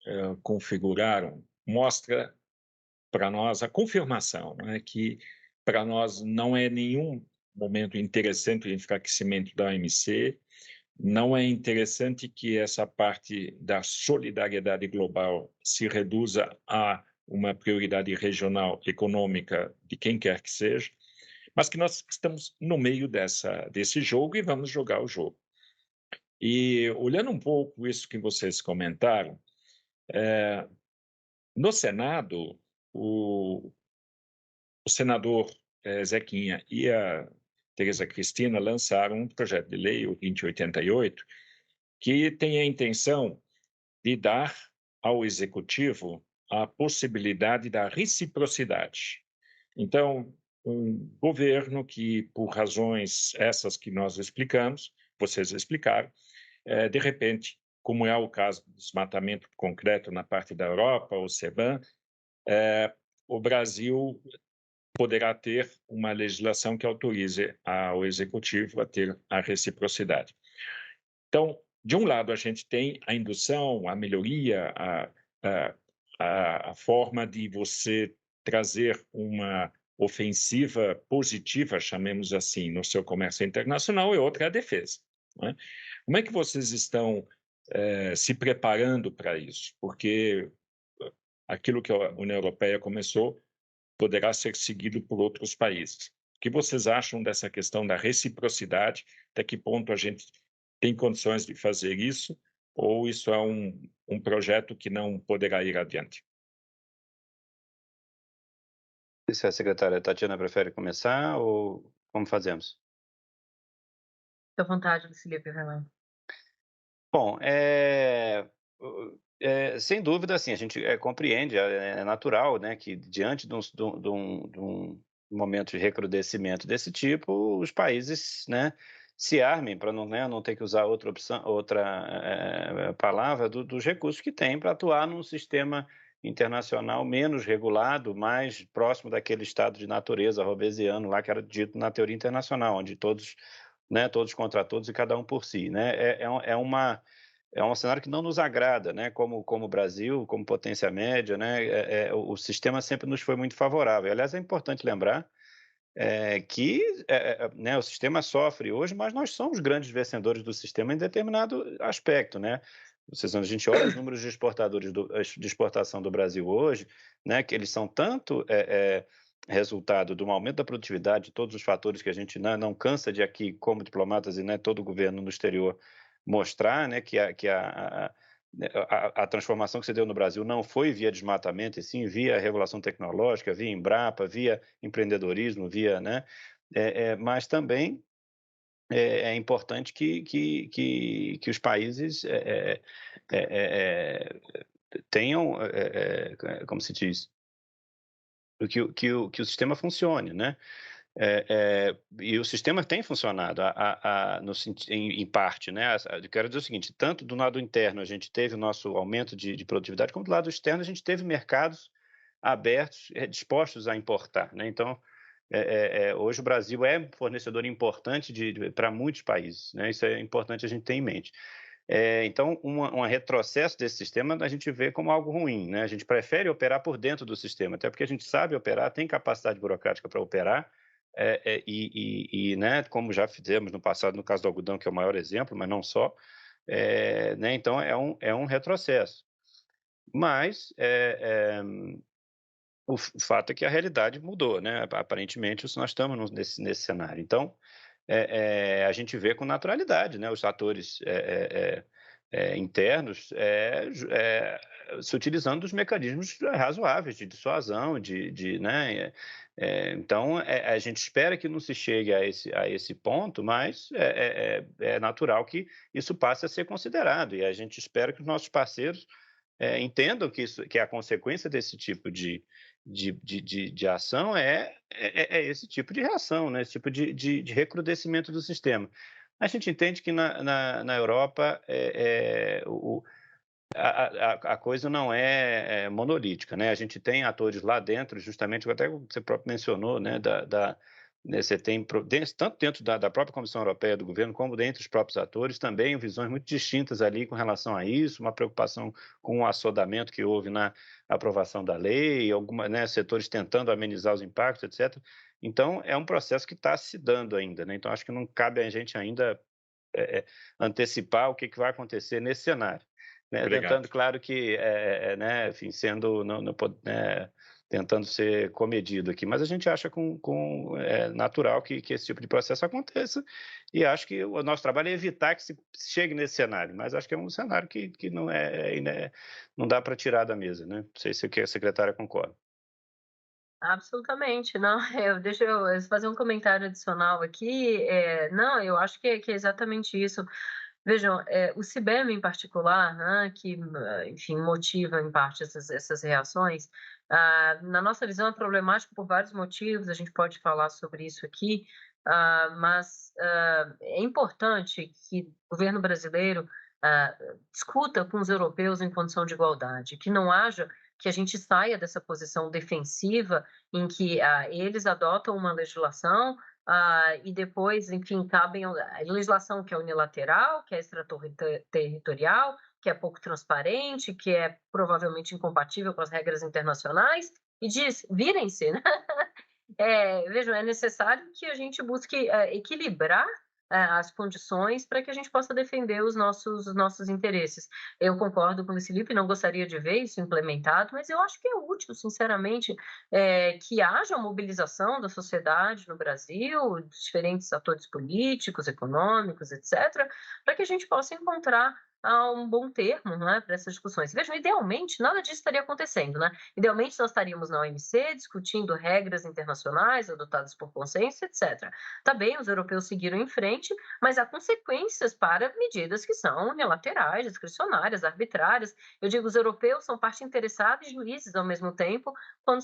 configuraram mostra para nós a confirmação, né, que para nós não é nenhum momento interessante o enfraquecimento da OMC, não é interessante que essa parte da solidariedade global se reduza a uma prioridade regional econômica de quem quer que seja, mas que nós estamos no meio desse jogo e vamos jogar o jogo. E olhando um pouco isso que vocês comentaram, no Senado, o senador Zequinha e a Tereza Cristina lançaram um projeto de lei, o 2088, que tem a intenção de dar ao Executivo a possibilidade da reciprocidade. Então, um governo que, por razões essas que nós explicamos, vocês explicaram, de repente, como é o caso do desmatamento concreto na parte da Europa, o CBAM, o Brasil poderá ter uma legislação que autorize ao Executivo a ter a reciprocidade. Então, de um lado, a gente tem a indução, a melhoria, a forma de você trazer uma ofensiva positiva, chamemos assim, no seu comércio internacional, e outra é a defesa. Né? Como é que vocês estão se preparando para isso? Porque aquilo que a União Europeia começou poderá ser seguido por outros países. O que vocês acham dessa questão da reciprocidade? Até que ponto a gente tem condições de fazer isso? Ou isso é um projeto que não poderá ir adiante? Se a secretária Tatiana prefere começar ou como fazemos? Fique à vontade, Lucília, vai lá. Bom, sem dúvida, assim, a gente compreende, é natural, né, que diante de um momento de recrudescimento desse tipo, os países, né, se armem para não, né, não ter que usar outra opção, outra palavra, dos recursos que têm para atuar num sistema internacional menos regulado, mais próximo daquele estado de natureza hobbesiano lá que era dito na teoria internacional, onde todos, né, todos contra todos e cada um por si, né? É um cenário que não nos agrada, né? Como Brasil, como potência média, né? O sistema sempre nos foi muito favorável. Aliás, é importante lembrar que né, o sistema sofre hoje, mas nós somos grandes vencedores do sistema em determinado aspecto, né? Quando a gente olha os números de de exportação do Brasil hoje, né? Que eles são tanto resultado de um aumento da produtividade, de todos os fatores que a gente não cansa de aqui, como diplomatas e, né, todo o governo no exterior, mostrar, né, a transformação que se deu no Brasil não foi via desmatamento, e sim via regulação tecnológica, via Embrapa, via empreendedorismo, via, né, mas também é importante que os países tenham, como se diz, que o sistema funcione, né? E o sistema tem funcionado em parte, né? Eu quero dizer o seguinte: tanto do lado interno a gente teve o nosso aumento de produtividade, como do lado externo a gente teve mercados abertos, dispostos a importar, né? Então, hoje o Brasil é fornecedor importante para muitos países, né? Isso é importante a gente ter em mente. Então, um retrocesso desse sistema a gente vê como algo ruim, né? A gente prefere operar por dentro do sistema, até porque a gente sabe operar, tem capacidade burocrática para operar, né, como já fizemos no passado, no caso do algodão, que é o maior exemplo, mas não só, né? Então, é um retrocesso. Mas O fato é que a realidade mudou, né? Aparentemente, nós estamos nesse cenário. Então, a gente vê com naturalidade, né? Os atores internos se utilizando dos mecanismos razoáveis de dissuasão, né? Então, a gente espera que não se chegue a esse ponto, mas é natural que isso passe a ser considerado, e a gente espera que os nossos parceiros entendam que a consequência desse tipo de ação é esse tipo de reação, né? Esse tipo de recrudescimento do sistema. A gente entende que na Europa a coisa não é monolítica, né? A gente tem atores lá dentro, justamente, até você próprio mencionou, né? Né, você tem, tanto dentro da própria Comissão Europeia, do governo, como dentre os próprios atores, também visões muito distintas ali com relação a isso, uma preocupação com o assodamento que houve na aprovação da lei, né, setores tentando amenizar os impactos, etc. Então, é um processo que está se dando ainda, né? Então, acho que não cabe a gente ainda antecipar o que vai acontecer nesse cenário. Né? Tentando, claro que, né, enfim, sendo tentando ser comedido aqui, mas a gente acha natural que esse tipo de processo aconteça, e acho que o nosso trabalho é evitar que se chegue nesse cenário, mas acho que é um cenário que não dá para tirar da mesa, né? Não sei se a secretária concorda. Absolutamente, não, deixa eu fazer um comentário adicional aqui, não, eu acho que é exatamente isso. Vejam, o CIBEM em particular, né, que, enfim, motiva em parte essas reações, na nossa visão é problemático por vários motivos, a gente pode falar sobre isso aqui, mas é importante que o governo brasileiro discuta com os europeus em condição de igualdade, que a gente saia dessa posição defensiva em que eles adotam uma legislação e depois, enfim, cabem a legislação que é unilateral, que é extraterritorial, que é pouco transparente, que é provavelmente incompatível com as regras internacionais, e diz, virem-se, né? Vejam, é necessário que a gente busque equilibrar as condições para que a gente possa defender os nossos interesses. Eu concordo com o Felipe, não gostaria de ver isso implementado, mas eu acho que é útil, sinceramente, que haja mobilização da sociedade no Brasil, dos diferentes atores políticos, econômicos, etc., para que a gente possa encontrar um bom termo, né, para essas discussões. Vejam, idealmente, nada disso estaria acontecendo, né? Idealmente, nós estaríamos na OMC discutindo regras internacionais adotadas por consenso, etc. Tá bem, os europeus seguiram em frente, mas há consequências para medidas que são unilaterais, discricionárias, arbitrárias. Eu digo, os europeus são parte interessada e juízes ao mesmo tempo quando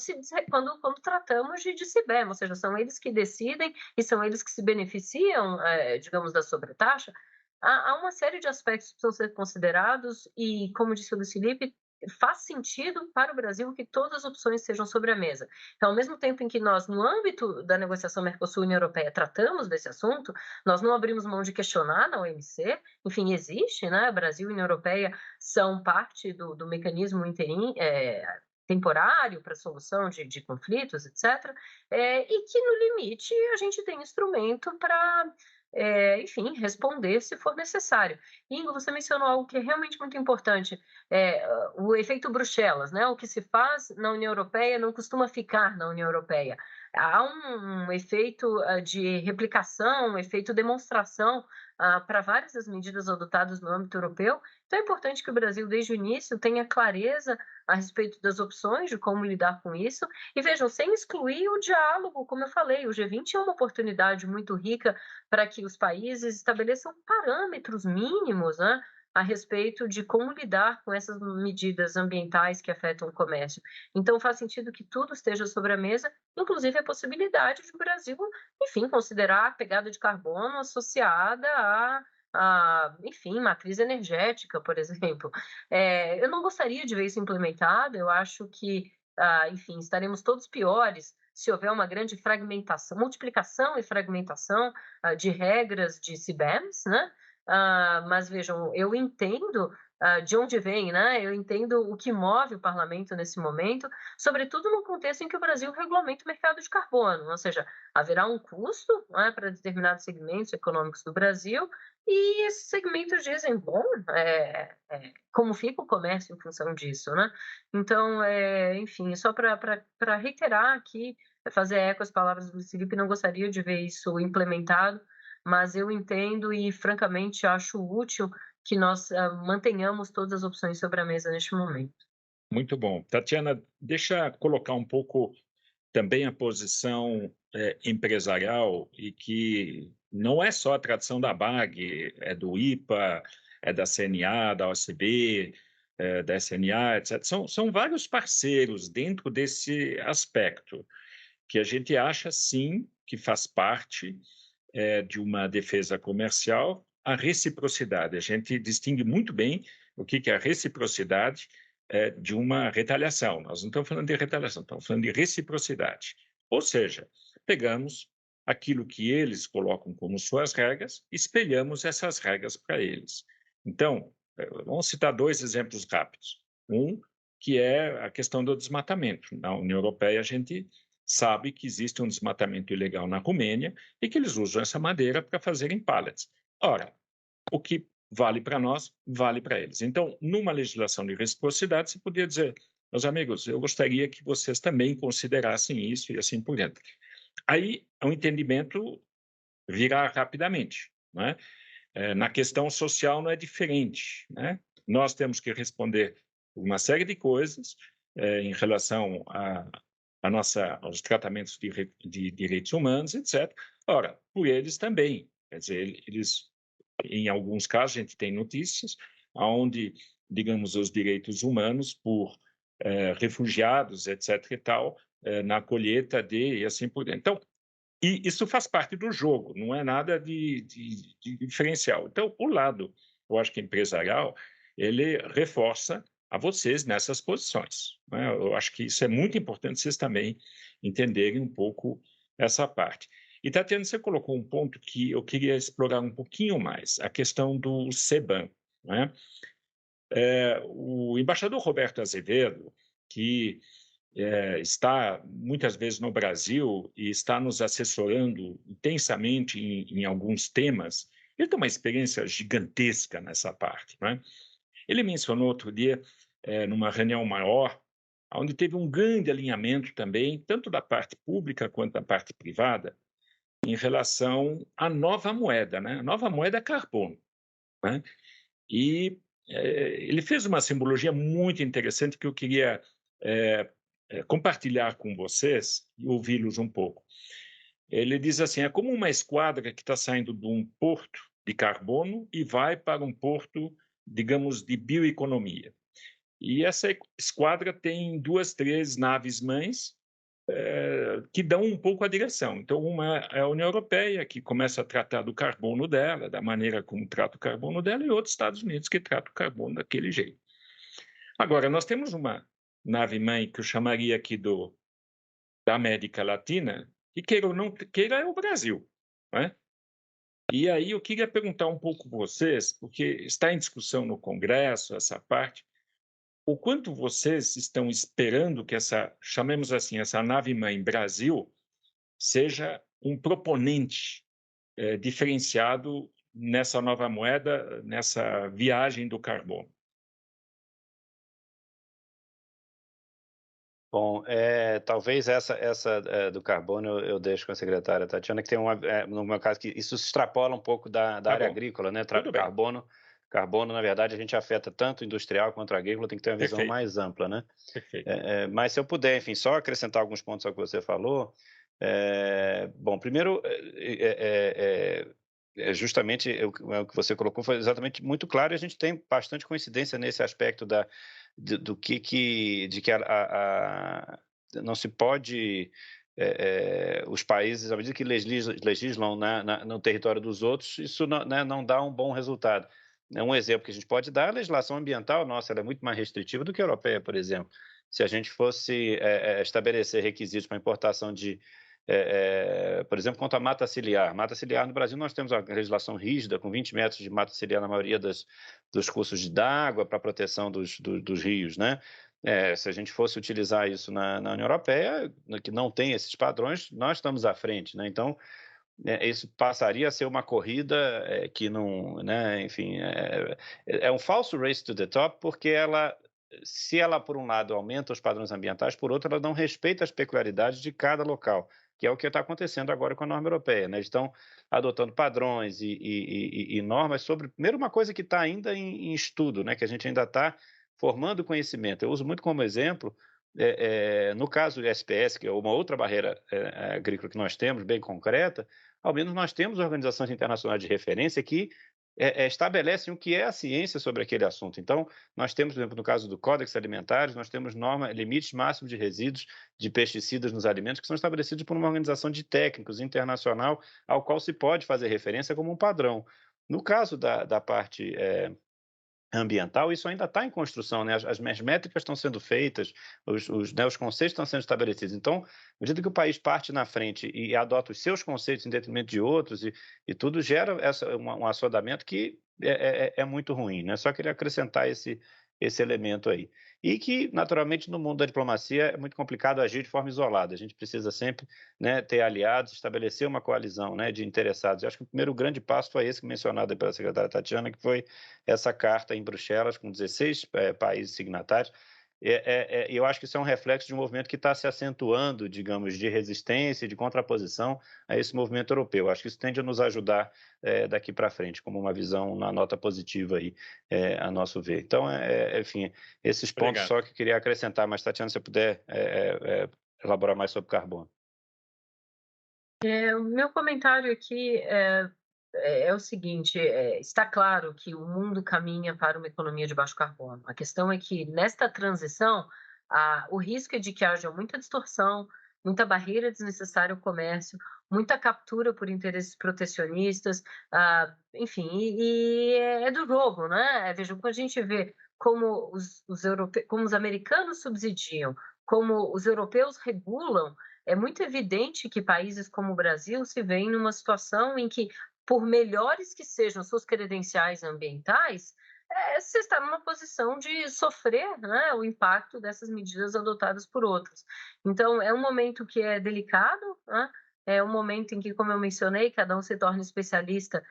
tratamos de CIBEM, ou seja, são eles que decidem e são eles que se beneficiam, digamos, da sobretaxa. Há uma série de aspectos que precisam ser considerados e, como disse o Luiz Felipe, faz sentido para o Brasil que todas as opções sejam sobre a mesa. Então, ao mesmo tempo em que nós, no âmbito da negociação Mercosul-União Europeia, tratamos desse assunto, nós não abrimos mão de questionar na OMC, enfim, existe, né? Brasil e União Europeia são parte do mecanismo temporário para solução de conflitos, etc., e que, no limite, a gente tem instrumento para enfim, responder se for necessário. Ingo, você mencionou algo que é realmente muito importante, o efeito Bruxelas, né? O que se faz na União Europeia não costuma ficar na União Europeia. Há um efeito de replicação, um efeito demonstração para várias das medidas adotadas no âmbito europeu. Então é importante que o Brasil, desde o início, tenha clareza a respeito das opções de como lidar com isso. E vejam, sem excluir o diálogo, como eu falei, o G20 é uma oportunidade muito rica para que os países estabeleçam parâmetros mínimos, né, a respeito de como lidar com essas medidas ambientais que afetam o comércio. Então, faz sentido que tudo esteja sobre a mesa, inclusive a possibilidade de o Brasil, enfim, considerar a pegada de carbono associada enfim, matriz energética, por exemplo. Eu não gostaria de ver isso implementado, eu acho que, enfim, estaremos todos piores se houver uma grande fragmentação, multiplicação e fragmentação de regras de CBAMs, né? Mas vejam, eu entendo de onde vem, né? Eu entendo o que move o parlamento nesse momento, sobretudo no contexto em que o Brasil regulamenta o mercado de carbono, ou seja, haverá um custo, né, para determinados segmentos econômicos do Brasil E esses segmentos dizem: "Bom, como fica o comércio em função disso?", né. Então, enfim, só para reiterar aqui, fazer eco às palavras do Felipe, não gostaria de ver isso implementado, mas eu entendo e francamente acho útil que nós, mantenhamos todas as opções sobre a mesa neste momento. Muito bom. Tatiana, deixa colocar um pouco também a posição empresarial e que não é só a tradição da BAG, é do IPA, é da CNA, da OCB, da SNA, etc. São vários parceiros dentro desse aspecto que a gente acha, sim, que faz parte de uma defesa comercial, a reciprocidade. A gente distingue muito bem o que é a reciprocidade de uma retaliação. Nós não estamos falando de retaliação, estamos falando de reciprocidade. Ou seja, pegamos aquilo que eles colocam como suas regras, espelhamos essas regras para eles. Então, vamos citar dois exemplos rápidos. Um, que é a questão do desmatamento. Na União Europeia, a gente sabe que existe um desmatamento ilegal na Romênia e que eles usam essa madeira para fazerem pallets. Ora, o que vale para nós, vale para eles. Então, numa legislação de reciprocidade, você podia dizer, meus amigos, eu gostaria que vocês também considerassem isso e assim por diante. Aí, o entendimento virá rapidamente, não é? Na questão social não é diferente, né? Nós temos que responder uma série de coisas em relação aos tratamentos de direitos humanos, etc. Ora, por eles também. Quer dizer, eles, em alguns casos, a gente tem notícias onde, digamos, os direitos humanos por refugiados, etc. e tal, na colheita e assim por diante. Então, e isso faz parte do jogo, não é nada de diferencial. Então, o lado, eu acho que empresarial, ele reforça a vocês nessas posições, né? Eu acho que isso é muito importante vocês também entenderem um pouco essa parte. E, Tatiana, você colocou um ponto que eu queria explorar um pouquinho mais, a questão do CBAM, né? O embaixador Roberto Azevedo, que está muitas vezes no Brasil e está nos assessorando intensamente em alguns temas. Ele tem uma experiência gigantesca nessa parte, né? Ele mencionou outro dia, numa reunião maior, onde teve um grande alinhamento também, tanto da parte pública quanto da parte privada, em relação à nova moeda, né? A nova moeda é carbono, né? E ele fez uma simbologia muito interessante que eu queria compartilhar com vocês e ouvi-los um pouco. Ele diz assim: é como uma esquadra que está saindo de um porto de carbono e vai para um porto, digamos, de bioeconomia. E essa esquadra tem 2, 3 naves mães que dão um pouco a direção. Então, uma é a União Europeia, que começa a tratar do carbono dela, da maneira como trata o carbono dela, e outros Estados Unidos, que trata o carbono daquele jeito. Agora, nós temos uma nave-mãe que eu chamaria aqui da América Latina, que queira ou não queira é o Brasil, né? E aí eu queria perguntar um pouco vocês, porque está em discussão no Congresso essa parte, o quanto vocês estão esperando que chamemos assim, essa nave-mãe Brasil seja um proponente diferenciado nessa nova moeda, nessa viagem do carbono. Bom, talvez essa do carbono eu deixo com a secretária Tatiana, que tem no meu caso, que isso se extrapola um pouco da Tá área bom, agrícola, né? tudo bem, Carbono, na verdade, a gente afeta tanto o industrial quanto a agrícola, tem que ter uma visão perfeito, mais ampla, né? perfeito. Mas se eu puder, enfim, só acrescentar alguns pontos ao que você falou. Bom, primeiro, justamente o que você colocou foi exatamente muito claro, e a gente tem bastante coincidência nesse aspecto de que não se pode os países, à medida que legislam no território dos outros, isso não, né, não dá um bom resultado. Um exemplo que a gente pode dar é a legislação ambiental nossa, ela é muito mais restritiva do que a europeia, por exemplo. Se a gente fosse estabelecer requisitos para importação por exemplo, quanto à mata ciliar. Mata ciliar no Brasil, nós temos uma legislação rígida, com 20 metros de mata ciliar na maioria dos cursos d'água para proteção dos rios, né? Se a gente fosse utilizar isso na União Europeia, que não tem esses padrões, nós estamos à frente, né? Então, né, isso passaria a ser uma corrida que não, né, enfim, é um falso race to the top, porque se ela, por um lado, aumenta os padrões ambientais, por outro, ela não respeita as peculiaridades de cada local, que é o que está acontecendo agora com a norma europeia, né? Eles estão adotando padrões e normas sobre, primeiro, uma coisa que está ainda em estudo, né, que a gente ainda está formando conhecimento. Eu uso muito como exemplo, no caso do SPS, que é uma outra barreira agrícola que nós temos, bem concreta, ao menos nós temos organizações internacionais de referência que estabelecem o que é a ciência sobre aquele assunto. Então, nós temos, por exemplo, no caso do Códex Alimentares, nós temos limites máximos de resíduos de pesticidas nos alimentos que são estabelecidos por uma organização de técnicos internacional ao qual se pode fazer referência como um padrão. No caso da parte ambiental, isso ainda está em construção, né? As métricas estão sendo feitas, os conceitos estão sendo estabelecidos. Então, à medida que o país parte na frente e adota os seus conceitos em detrimento de outros, e tudo gera um assodamento que é muito ruim, né? Só queria acrescentar esse elemento aí. E que, naturalmente, no mundo da diplomacia é muito complicado agir de forma isolada. A gente precisa sempre, né, ter aliados, estabelecer uma coalizão, né, de interessados. Eu acho que o primeiro grande passo foi esse mencionado pela secretária Tatiana, que foi essa carta em Bruxelas, com 16 países signatários. Eu acho que isso é um reflexo de um movimento que está se acentuando, digamos, de resistência e de contraposição a esse movimento europeu. Acho que isso tende a nos ajudar daqui para frente, como uma visão na nota positiva aí, a nosso ver. Então, enfim, esses pontos Obrigado. só que eu queria acrescentar, mas, Tatiana, se você puder elaborar mais sobre carbono. O meu comentário aqui é o seguinte: está claro que o mundo caminha para uma economia de baixo carbono. A questão é que, nesta transição, o risco é de que haja muita distorção, muita barreira desnecessária ao comércio, muita captura por interesses protecionistas, enfim, e é do jogo, né? Veja, quando a gente vê como como os americanos subsidiam, como os europeus regulam, é muito evidente que países como o Brasil se veem numa situação em que, por melhores que sejam suas credenciais ambientais, você está numa posição de sofrer, né, o impacto dessas medidas adotadas por outros. Então, é um momento que é delicado, né? É um momento em que, como eu mencionei, cada um se torna especialista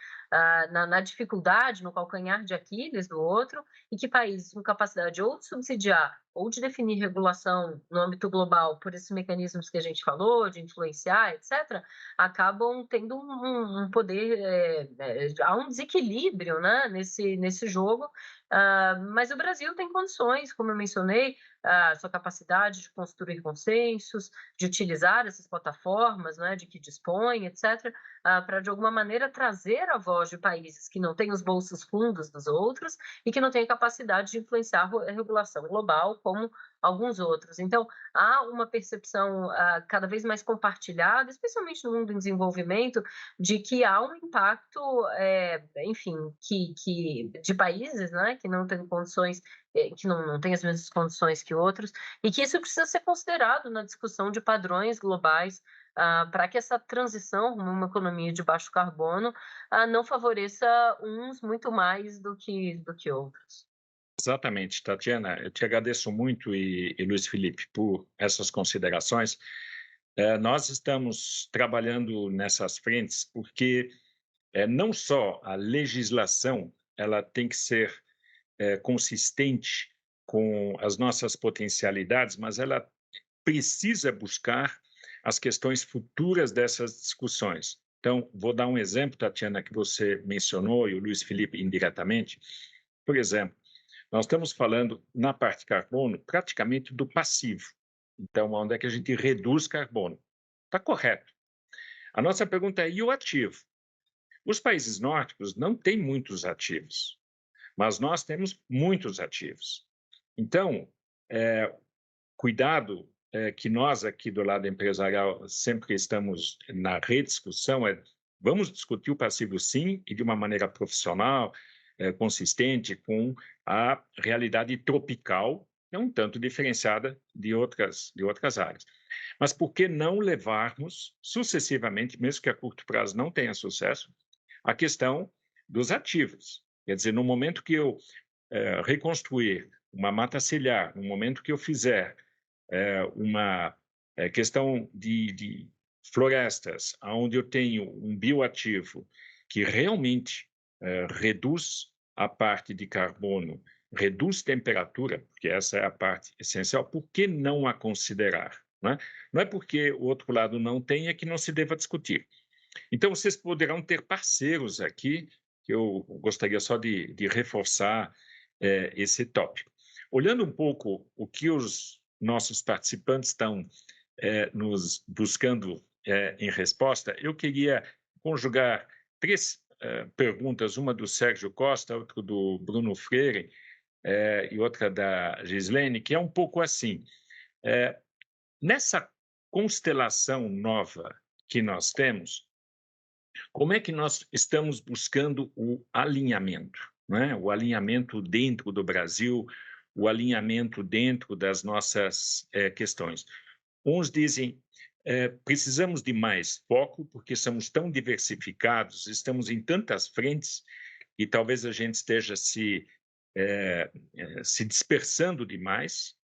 na dificuldade, no calcanhar de Aquiles do outro, e que países com capacidade ou de subsidiar ou de definir regulação no âmbito global por esses mecanismos que a gente falou, de influenciar, etc., acabam tendo um poder, há um desequilíbrio, né, nesse jogo, mas o Brasil tem condições, como eu mencionei, a sua capacidade de construir consensos, de utilizar essas plataformas, né, de que dispõe, etc., para, de alguma maneira, trazer a voz de países que não têm os bolsos fundos dos outros e que não têm a capacidade de influenciar a regulação global como alguns outros. Então, há uma percepção cada vez mais compartilhada, especialmente no mundo em desenvolvimento, de que há um impacto, enfim, de países, né, que não têm condições, que não têm as mesmas condições que outros, e que isso precisa ser considerado na discussão de padrões globais, para que essa transição rumo a uma economia de baixo carbono não favoreça uns muito mais do que outros. Exatamente, Tatiana. Eu te agradeço muito e Luiz Felipe por essas considerações. Nós estamos trabalhando nessas frentes porque não só a legislação ela tem que ser consistente com as nossas potencialidades, mas ela precisa buscar as questões futuras dessas discussões. Então, vou dar um exemplo, Tatiana, que você mencionou, e o Luiz Felipe indiretamente. Por exemplo, nós estamos falando, na parte de carbono, praticamente do passivo. Então, onde é que a gente reduz carbono? Está correto. A nossa pergunta é, e o ativo? Os países nórdicos não têm muitos ativos, mas nós temos muitos ativos. Então, cuidado que nós aqui do lado empresarial sempre estamos na rediscussão vamos discutir o passivo sim e de uma maneira profissional, consistente com a realidade tropical, um tanto diferenciada de outras áreas. Mas por que não levarmos sucessivamente, mesmo que a curto prazo não tenha sucesso, a questão dos ativos? Quer dizer, no momento que eu reconstruir uma mata ciliar, no momento que eu fizer uma questão de florestas, onde eu tenho um bioativo que realmente reduz a parte de carbono, reduz temperatura, porque essa é a parte essencial, por que não a considerar? Né? Não é porque o outro lado não tem, é que não se deva discutir. Então, vocês poderão ter parceiros aqui, que eu gostaria só de reforçar esse tópico. Olhando um pouco o que os nossos participantes estão nos buscando em resposta, eu queria conjugar três perguntas, uma do Sérgio Costa, outra do Bruno Freire e outra da Gislene, que é um pouco assim. Nessa constelação nova que nós temos, como é que nós estamos buscando o alinhamento, né? O alinhamento dentro do Brasil, o alinhamento dentro das nossas questões. Uns dizem precisamos de mais foco, porque somos tão diversificados, estamos em tantas frentes, e talvez a gente esteja se dispersando demais.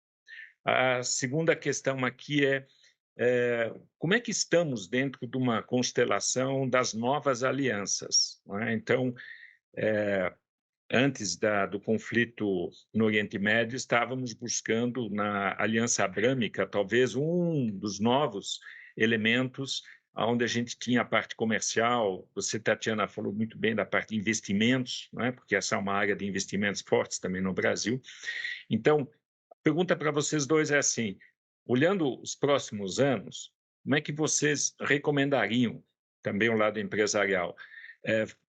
A segunda questão aqui como é que estamos dentro de uma constelação das novas alianças, né? Então, antes do conflito no Oriente Médio, estávamos buscando na Aliança Abrâmica, talvez um dos novos elementos, onde a gente tinha a parte comercial. Você, Tatiana, falou muito bem da parte de investimentos, né? Porque essa é uma área de investimentos fortes também no Brasil. Então, a pergunta para vocês dois é assim, olhando os próximos anos, como é que vocês recomendariam, também o lado empresarial,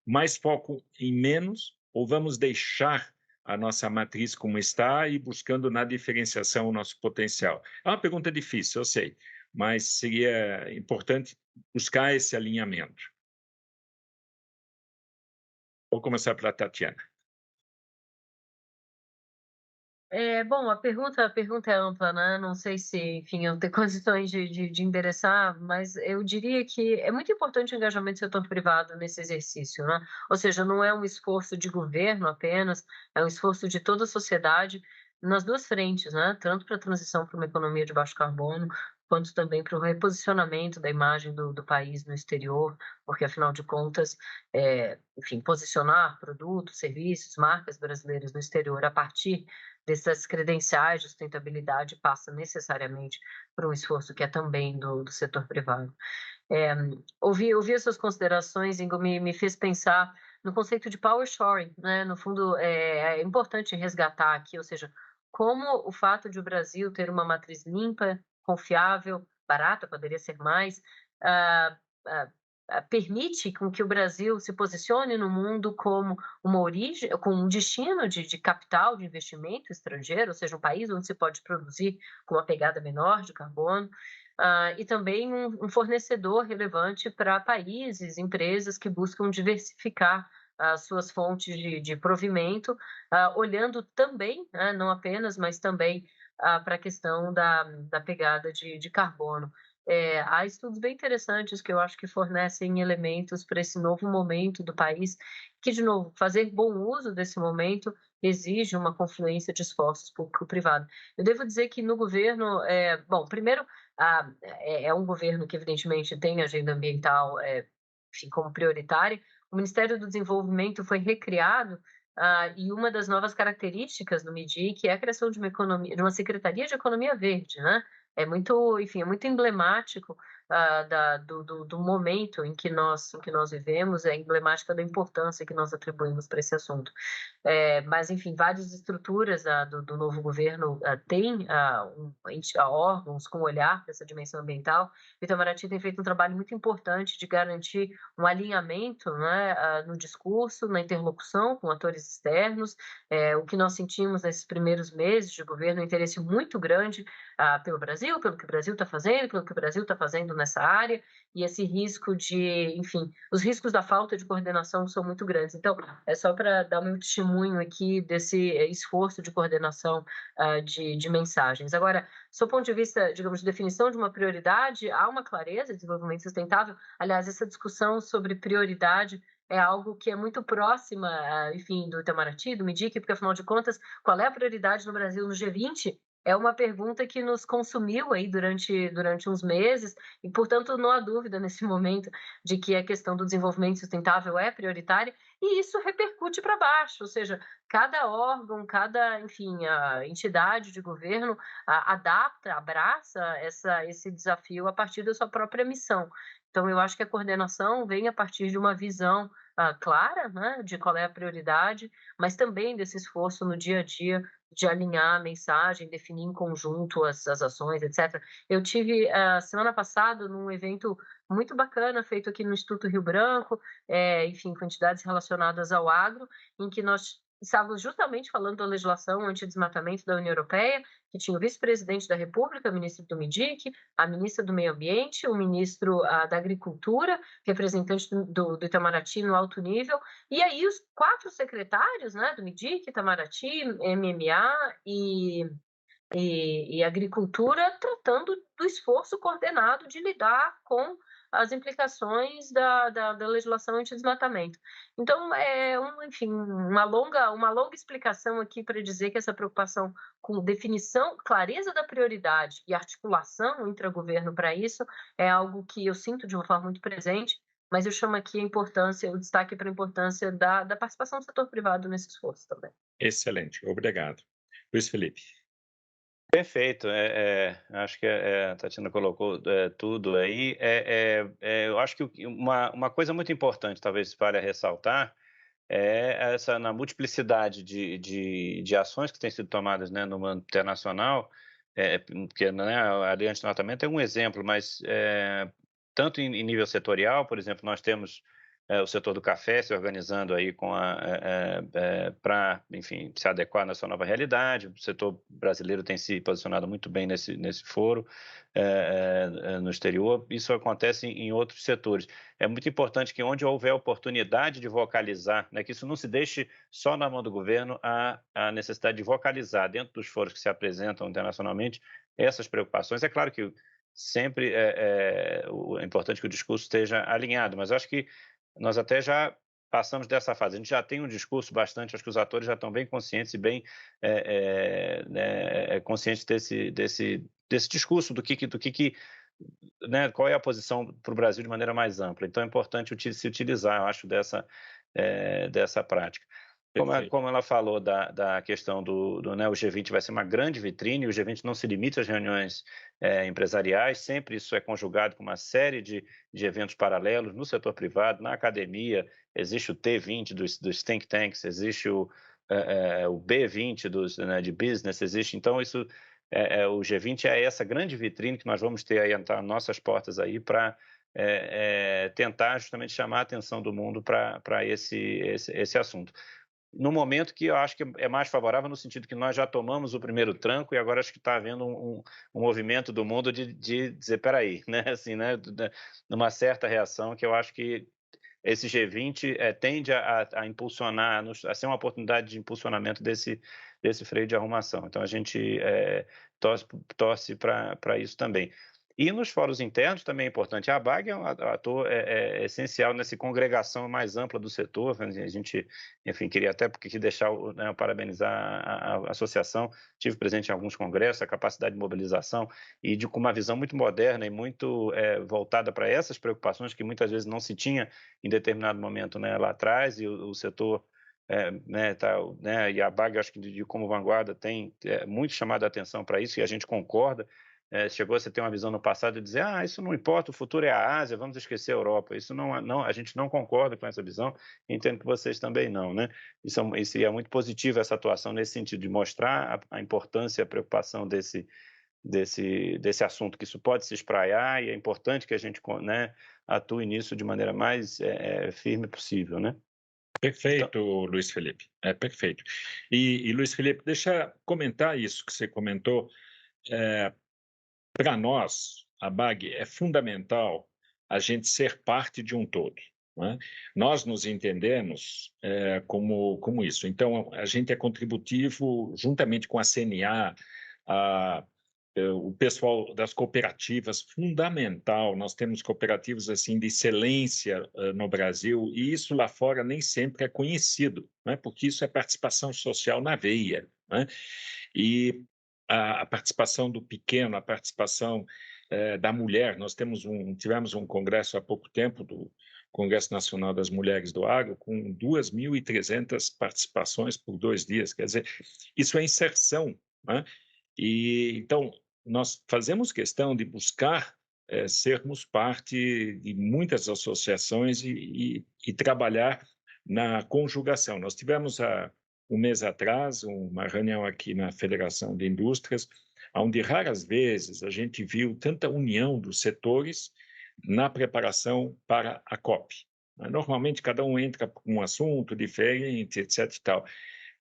mais foco em menos, ou vamos deixar a nossa matriz como está e buscando na diferenciação o nosso potencial? É uma pergunta difícil, eu sei, mas seria importante buscar esse alinhamento. Vou começar pela Tatiana. Bom, a pergunta é ampla, né? Não sei se, enfim, eu tenho condições de endereçar, mas eu diria que é muito importante o engajamento do setor privado nesse exercício, né? Ou seja, não é um esforço de governo apenas, é um esforço de toda a sociedade nas duas frentes, né? Tanto para a transição para uma economia de baixo carbono, quanto também para o reposicionamento da imagem do país no exterior, porque, afinal de contas, enfim, posicionar produtos, serviços, marcas brasileiras no exterior a partir dessas credenciais de sustentabilidade passa necessariamente por um esforço que é também do setor privado. Ouvir as suas considerações, Ingo, me fez pensar no conceito de power shoring, né? No fundo, é importante resgatar aqui, ou seja, como o fato de o Brasil ter uma matriz limpa, confiável, barata, poderia ser mais, ah, ah, permite com que o Brasil se posicione no mundo como uma origem, com um destino de capital, de investimento estrangeiro, ou seja, um país onde se pode produzir com uma pegada menor de carbono, e também um fornecedor relevante para países, empresas que buscam diversificar as suas fontes de provimento, olhando também, né, não apenas, mas também para a questão da pegada de carbono. Há estudos bem interessantes que eu acho que fornecem elementos para esse novo momento do país, que, de novo, fazer bom uso desse momento exige uma confluência de esforços público-privado. Eu devo dizer que no governo, bom, primeiro, é um governo que, evidentemente, tem agenda ambiental, enfim, como prioritária. O Ministério do Desenvolvimento foi recriado, e uma das novas características do MIDIC é a criação de de uma Secretaria de Economia Verde, né? É muito, enfim, é muito emblemático do momento em que nós vivemos, é emblemática da importância que nós atribuímos para esse assunto. Mas, enfim, várias estruturas do novo governo têm órgãos com olhar para essa dimensão ambiental. O Itamaraty tem feito um trabalho muito importante de garantir um alinhamento, né, no discurso, na interlocução com atores externos. O que nós sentimos nesses primeiros meses de governo, um interesse muito grande pelo Brasil, pelo que o Brasil está fazendo, pelo que o Brasil está fazendo nessa área, e esse risco enfim, os riscos da falta de coordenação são muito grandes. Então, é só para dar o meu testemunho aqui desse esforço de coordenação de mensagens. Agora, do ponto de vista, digamos, de definição de uma prioridade, há uma clareza de desenvolvimento sustentável. Aliás, essa discussão sobre prioridade é algo que é muito próxima, enfim, do Itamaraty, do MIDIC, porque, afinal de contas, qual é a prioridade no Brasil no G20? é uma pergunta que nos consumiu aí durante uns meses e, portanto, não há dúvida nesse momento de que a questão do desenvolvimento sustentável é prioritária e isso repercute para baixo, ou seja, cada órgão, cada, enfim, a entidade de governo adapta, abraça esse desafio a partir da sua própria missão. Então, eu acho que a coordenação vem a partir de uma visão clara, né, de qual é a prioridade, mas também desse esforço no dia a dia de alinhar a mensagem, definir em conjunto as ações, etc. Eu tive semana passada num evento muito bacana feito aqui no Instituto Rio Branco, enfim, com entidades relacionadas ao agro, em que nós estávamos justamente falando da legislação anti-desmatamento da União Europeia, que tinha o vice-presidente da República, o ministro do MIDIC, a ministra do Meio Ambiente, o ministro da Agricultura, representante do Itamaraty no alto nível, e aí os 4 secretários, né, do MIDIC, Itamaraty, MMA e Agricultura, tratando do esforço coordenado de lidar com as implicações da legislação anti-desmatamento. Então, enfim, uma longa explicação aqui para dizer que essa preocupação com definição, clareza da prioridade e articulação intragoverno para isso é algo que eu sinto de uma forma muito presente, mas eu chamo aqui a importância, o destaque para a importância da participação do setor privado nesse esforço também. Excelente, obrigado. Luiz Felipe. Perfeito, acho que a Tatiana colocou tudo aí. Eu acho que uma coisa muito importante, talvez, para ressaltar, é essa na multiplicidade de ações que têm sido tomadas, né, no âmbito internacional, porque, né, a lei anti-desmatamento é um exemplo, mas tanto em nível setorial, por exemplo, nós temos o setor do café se organizando aí para, enfim, se adequar nessa nova realidade. O setor brasileiro tem se posicionado muito bem nesse foro no exterior. Isso acontece em outros setores. É muito importante que onde houver oportunidade de vocalizar, né, que isso não se deixe só na mão do governo, a necessidade de vocalizar dentro dos foros que se apresentam internacionalmente essas preocupações. É claro que sempre é importante que o discurso esteja alinhado, mas acho que nós até já passamos dessa fase. A gente já tem um discurso bastante, acho que os atores já estão bem conscientes e bem conscientes desse discurso do que né, qual é a posição para o Brasil de maneira mais ampla. Então é importante se utilizar, eu acho, dessa prática. Como ela falou da questão né, o G20 vai ser uma grande vitrine, o G20 não se limita às reuniões empresariais, sempre isso é conjugado com uma série de eventos paralelos no setor privado, na academia, existe o T20 dos think tanks, existe o B20 né, de business, existe, então isso, o G20 é essa grande vitrine que nós vamos ter aí às nossas portas aí para tentar justamente chamar a atenção do mundo para esse assunto. No momento que eu acho que é mais favorável no sentido que nós já tomamos o primeiro tranco e agora acho que está havendo um movimento do mundo de dizer, peraí, né, assim, né, numa certa reação que eu acho que esse G20 tende a impulsionar, a ser uma oportunidade de impulsionamento desse freio de arrumação. Então a gente torce para isso também. E nos fóruns internos também é importante. A ABAG é um ator essencial nessa congregação mais ampla do setor. A gente, enfim, queria até deixar, né, parabenizar a associação. Tive presente em alguns congressos, a capacidade de mobilização e com uma visão muito moderna e muito voltada para essas preocupações que muitas vezes não se tinha em determinado momento, né, lá atrás, e o setor e a ABAG, acho que como vanguarda, tem muito chamado a atenção para isso, e a gente concorda. Chegou a ter uma visão no passado de dizer, isso não importa, o futuro é a Ásia, vamos esquecer a Europa. Isso a gente não concorda com essa visão, entendo que vocês também não, né? Isso é muito positivo, essa atuação nesse sentido, de mostrar a importância e a preocupação desse assunto, que isso pode se espraiar, e é importante que a gente, né, atue nisso de maneira mais firme possível, né? Perfeito, então, Luiz Felipe, perfeito. E Luiz Felipe, deixa eu comentar isso que você comentou. Para nós, a ABAG, é fundamental a gente ser parte de um todo. Né? Nós nos entendemos como isso. Então, a gente é contributivo, juntamente com a CNA, o pessoal das cooperativas, fundamental. Nós temos cooperativas assim de excelência no Brasil, e isso lá fora nem sempre é conhecido, né? Porque isso é participação social na veia. Né? E a participação do pequeno, a participação da mulher. Nós tivemos um congresso há pouco tempo, do Congresso Nacional das Mulheres do Agro, com 2.300 participações por 2 dias. Quer dizer, isso é inserção, né? E, então, nós fazemos questão de buscar sermos parte de muitas associações e trabalhar na conjugação. Nós tivemos um mês atrás uma reunião aqui na Federação de Indústrias, onde raras vezes a gente viu tanta união dos setores na preparação para a COP. Normalmente cada um entra com um assunto diferente, etc. e tal.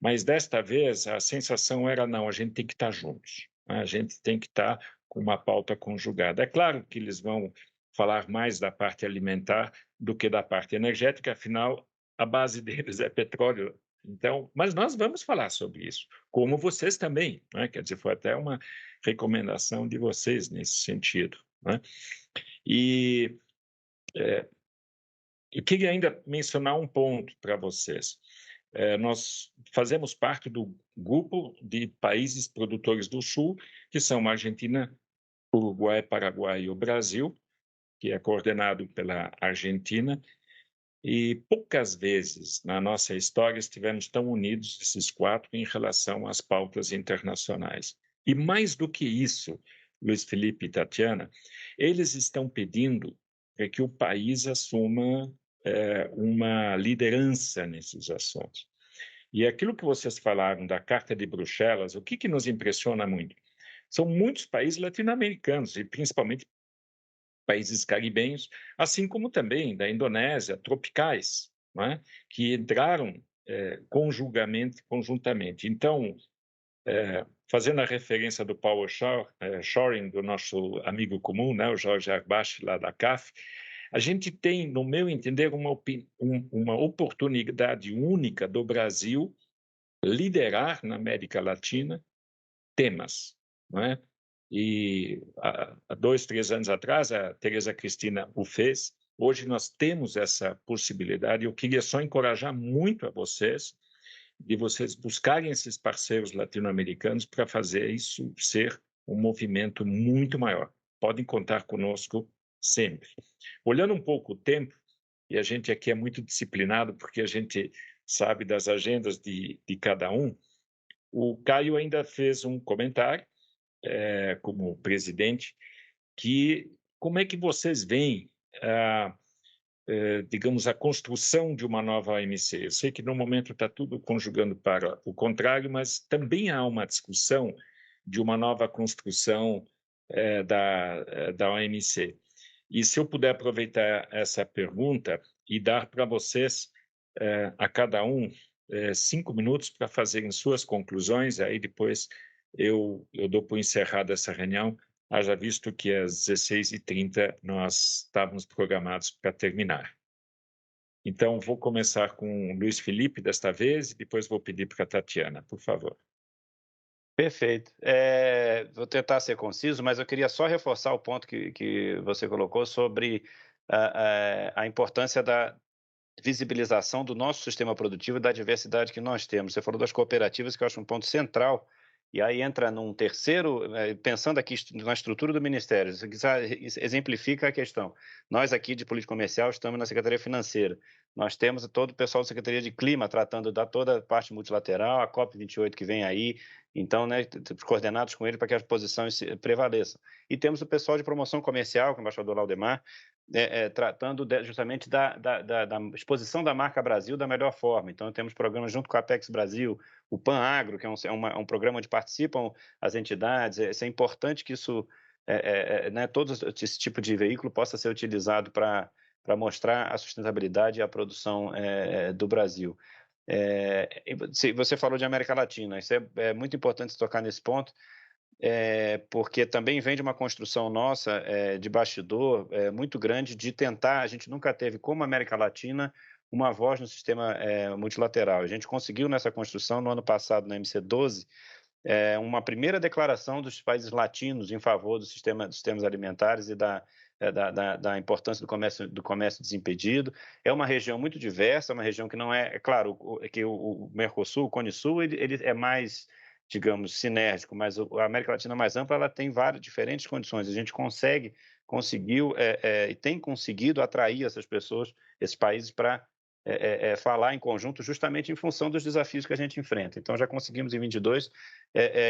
Mas desta vez a sensação era, não, a gente tem que estar juntos, né? A gente tem que estar com uma pauta conjugada. É claro que eles vão falar mais da parte alimentar do que da parte energética, afinal, a base deles é petróleo. Então, mas nós vamos falar sobre isso, como vocês também, né? Quer dizer, foi até uma recomendação de vocês nesse sentido, né? E eu queria ainda mencionar um ponto para vocês. Nós fazemos parte do grupo de países produtores do Sul, que são a Argentina, Uruguai, Paraguai e o Brasil, que é coordenado pela Argentina, e poucas vezes na nossa história estivemos tão unidos, esses 4, em relação às pautas internacionais. E mais do que isso, Luiz Felipe e Tatiana, eles estão pedindo que o país assuma uma liderança nesses assuntos. E aquilo que vocês falaram da Carta de Bruxelas, o que nos impressiona muito? São muitos países latino-americanos, e principalmente países caribenhos, assim como também da Indonésia, tropicais, né, que entraram conjuntamente. Então, fazendo a referência do power shoring do nosso amigo comum, né, o Jorge Arbache, lá da CAF, a gente tem, no meu entender, uma oportunidade única do Brasil liderar na América Latina temas, não é? E há 2, 3 anos atrás, a Tereza Cristina o fez. Hoje nós temos essa possibilidade. Eu queria só encorajar muito a vocês, de vocês buscarem esses parceiros latino-americanos para fazer isso ser um movimento muito maior. Podem contar conosco sempre. Olhando um pouco o tempo, e a gente aqui é muito disciplinado, porque a gente sabe das agendas de cada um, o Caio ainda fez um comentário, como presidente, que como é que vocês veem, digamos, a construção de uma nova OMC? Eu sei que no momento está tudo conjugando para o contrário, mas também há uma discussão de uma nova construção da OMC. E se eu puder aproveitar essa pergunta e dar para vocês, a cada um, 5 minutos para fazerem suas conclusões, aí depois eu dou por encerrada essa reunião, haja visto que às 16h30 nós estávamos programados para terminar. Então, vou começar com o Luiz Felipe desta vez e depois vou pedir para a Tatiana, por favor. Perfeito. Vou tentar ser conciso, mas eu queria só reforçar o ponto que você colocou sobre a importância da visibilização do nosso sistema produtivo e da diversidade que nós temos. Você falou das cooperativas, que eu acho um ponto central, e aí entra num terceiro, pensando aqui na estrutura do Ministério, isso exemplifica a questão. Nós aqui de Política Comercial estamos na Secretaria Financeira, nós temos todo o pessoal da Secretaria de Clima tratando da toda a parte multilateral, a COP28 que vem aí, então, né, coordenados com ele para que as posições prevaleçam. E temos o pessoal de promoção comercial, com o embaixador Laudemar, tratando justamente da exposição da marca Brasil da melhor forma. Então, temos programas junto com a Apex Brasil, o PAN Agro, que é um programa onde participam as entidades. É importante que isso, né, todo esse tipo de veículo possa ser utilizado para mostrar a sustentabilidade e a produção do Brasil. Você falou de América Latina, isso é muito importante tocar nesse ponto, porque também vem de uma construção nossa de bastidor muito grande de tentar, a gente nunca teve, como América Latina, uma voz no sistema multilateral. A gente conseguiu nessa construção, no ano passado, na MC12, uma primeira declaração dos países latinos em favor dos sistemas alimentares e da importância do comércio desimpedido. É uma região muito diversa, uma região que não é claro, que o Mercosul, o Cone Sul, ele é mais digamos, sinérgico, mas a América Latina mais ampla, ela tem várias diferentes condições. A gente conseguiu e tem conseguido atrair essas pessoas, esses países, para falar em conjunto, justamente em função dos desafios que a gente enfrenta. Então, já conseguimos em 22,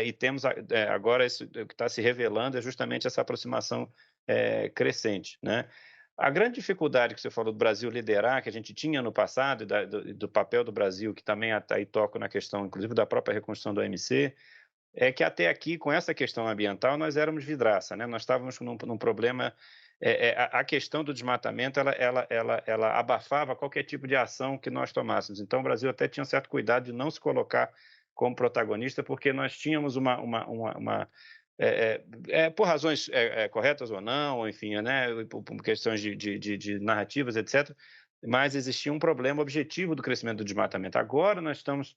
e temos agora o que está se revelando é justamente essa aproximação crescente, né? A grande dificuldade que você falou do Brasil liderar, que a gente tinha no passado, do papel do Brasil, que também aí toco na questão, inclusive, da própria reconstrução do OMC, é que até aqui, com essa questão ambiental, nós éramos vidraça, né? Nós estávamos num problema. A questão do desmatamento ela abafava qualquer tipo de ação que nós tomássemos. Então, o Brasil até tinha um certo cuidado de não se colocar como protagonista, porque nós tínhamos por razões corretas ou não, ou enfim, né, por questões de narrativas, etc., mas existia um problema objetivo do crescimento do desmatamento. Agora nós estamos,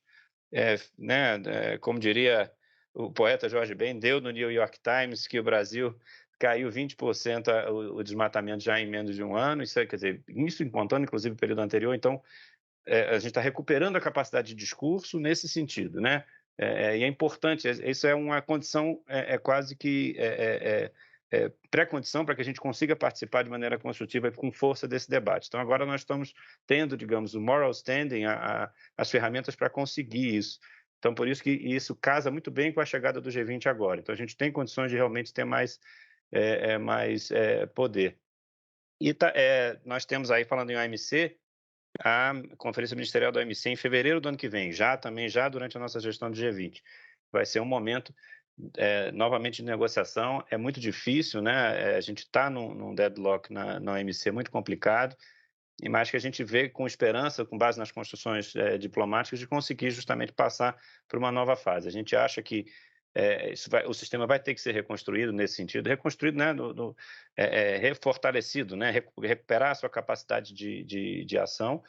como diria o poeta Jorge Ben, deu no New York Times que o Brasil caiu 20% o desmatamento já em menos de um ano, isso quer dizer, isso contando inclusive o período anterior. Então, a gente está recuperando a capacidade de discurso nesse sentido, né? E é importante, isso é uma condição, quase que pré-condição para que a gente consiga participar de maneira construtiva e com força desse debate. Então, agora nós estamos tendo, digamos, o moral standing, as ferramentas para conseguir isso. Então, por isso que isso casa muito bem com a chegada do G20 agora. Então, a gente tem condições de realmente ter mais poder. E nós temos aí, falando em OMC, a Conferência Ministerial da OMC em fevereiro do ano que vem, já durante a nossa gestão do G20. Vai ser um momento, novamente, de negociação. É muito difícil, né? A gente está num deadlock na OMC muito complicado, mas que a gente vê com esperança, com base nas construções diplomáticas, de conseguir justamente passar para uma nova fase. A gente acha que o sistema vai ter que ser reconstruído nesse sentido, reconstruído, né, refortalecido, né, recuperar a sua capacidade de ação.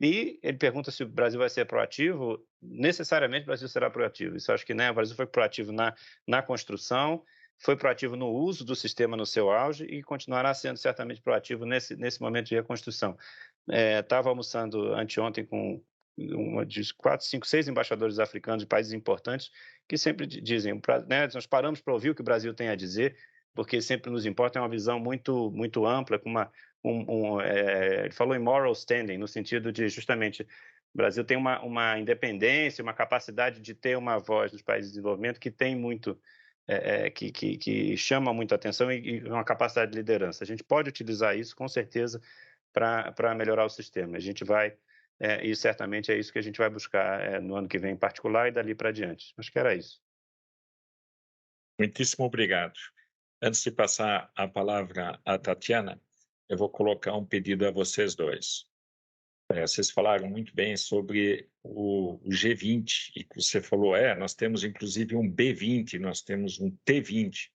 E ele pergunta se o Brasil vai ser proativo. Necessariamente o Brasil será proativo. Isso acho que, né, o Brasil foi proativo na construção, foi proativo no uso do sistema no seu auge e continuará sendo certamente proativo nesse momento de reconstrução. Estava almoçando anteontem com uma de 4, 5, 6 embaixadores africanos de países importantes que sempre dizem, né, nós paramos para ouvir o que o Brasil tem a dizer, porque sempre nos importa, é uma visão muito, muito ampla, com ele falou em moral standing, no sentido de, justamente, o Brasil tem uma independência, uma capacidade de ter uma voz nos países de desenvolvimento que tem muito, que chama muita atenção e uma capacidade de liderança. A gente pode utilizar isso, com certeza, para melhorar o sistema. A gente vai, e certamente é isso que a gente vai buscar no ano que vem em particular e dali para diante. Acho que era isso. Muitíssimo obrigado. Antes de passar a palavra à Tatiana, eu vou colocar um pedido a vocês dois. Vocês falaram muito bem sobre o G20, e que você falou, nós temos inclusive um B20, nós temos um T20.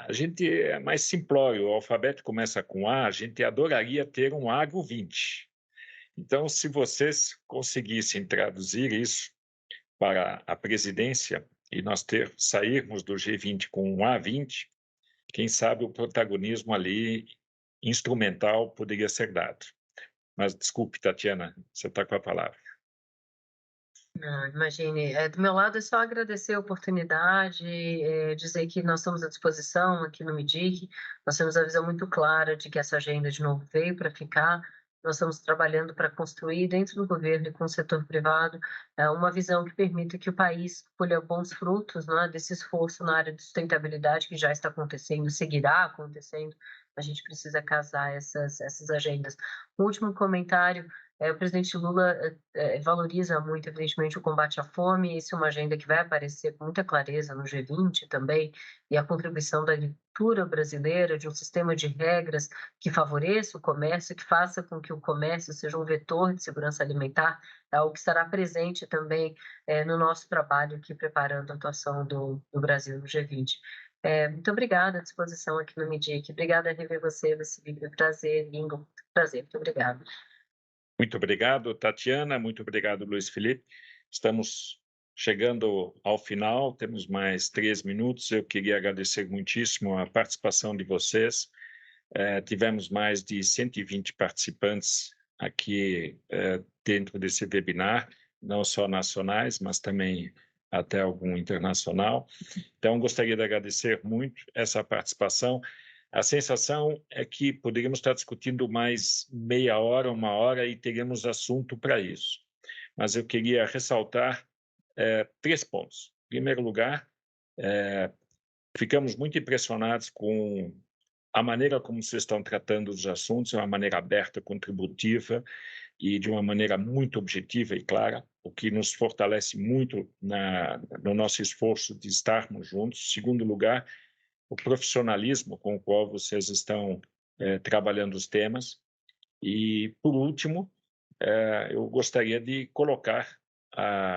A gente é mais simplório, o alfabeto começa com A, a gente adoraria ter um Agro 20. Então, se vocês conseguissem traduzir isso para a presidência e nós sairmos do G20 com um A20, quem sabe o protagonismo ali instrumental poderia ser dado. Mas desculpe, Tatiana, você está com a palavra. Não, imagine, do meu lado é só agradecer a oportunidade, dizer que nós estamos à disposição aqui no MIDIC, nós temos a visão muito clara de que essa agenda de novo veio para ficar, nós estamos trabalhando para construir dentro do governo e com o setor privado uma visão que permita que o país colha bons frutos, né, desse esforço na área de sustentabilidade que já está acontecendo, seguirá acontecendo. A gente precisa casar essas agendas. Um último comentário. O presidente Lula valoriza muito, evidentemente, o combate à fome. Isso é uma agenda que vai aparecer com muita clareza no G20 também, e a contribuição da agricultura brasileira, de um sistema de regras que favoreça o comércio, que faça com que o comércio seja um vetor de segurança alimentar, é algo que estará presente também no nosso trabalho aqui, preparando a atuação do Brasil no G20. Muito obrigada, à disposição aqui no MIDIC. Obrigada a rever você, Felipe. Prazer, lindo. Prazer, muito obrigada. Muito obrigado, Tatiana. Muito obrigado, Luiz Felipe. Estamos chegando ao final, temos mais 3 minutos. Eu queria agradecer muitíssimo a participação de vocês. Tivemos mais de 120 participantes aqui dentro desse webinar, não só nacionais, mas também até algum internacional. Então, gostaria de agradecer muito essa participação. A sensação é que poderíamos estar discutindo mais meia hora, 1 hora, e teríamos assunto para isso. Mas eu queria ressaltar 3 pontos. Em primeiro lugar, ficamos muito impressionados com a maneira como vocês estão tratando os assuntos, de uma maneira aberta, contributiva e de uma maneira muito objetiva e clara, o que nos fortalece muito no nosso esforço de estarmos juntos. Em segundo lugar, o profissionalismo com o qual vocês estão trabalhando os temas. E, por último, eu gostaria de colocar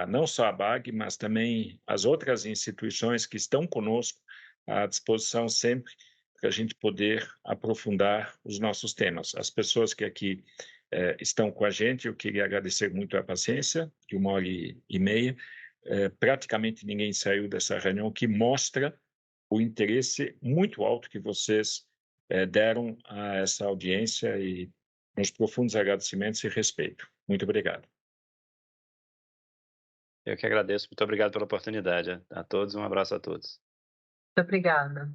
não só a BAG, mas também as outras instituições que estão conosco à disposição sempre para a gente poder aprofundar os nossos temas. As pessoas que aqui estão com a gente, eu queria agradecer muito a paciência, de 1 hora e meia. Praticamente ninguém saiu dessa reunião, que mostra o interesse muito alto que vocês deram a essa audiência e meus profundos agradecimentos e respeito. Muito obrigado. Eu que agradeço. Muito obrigado pela oportunidade. A todos, um abraço a todos. Muito obrigada.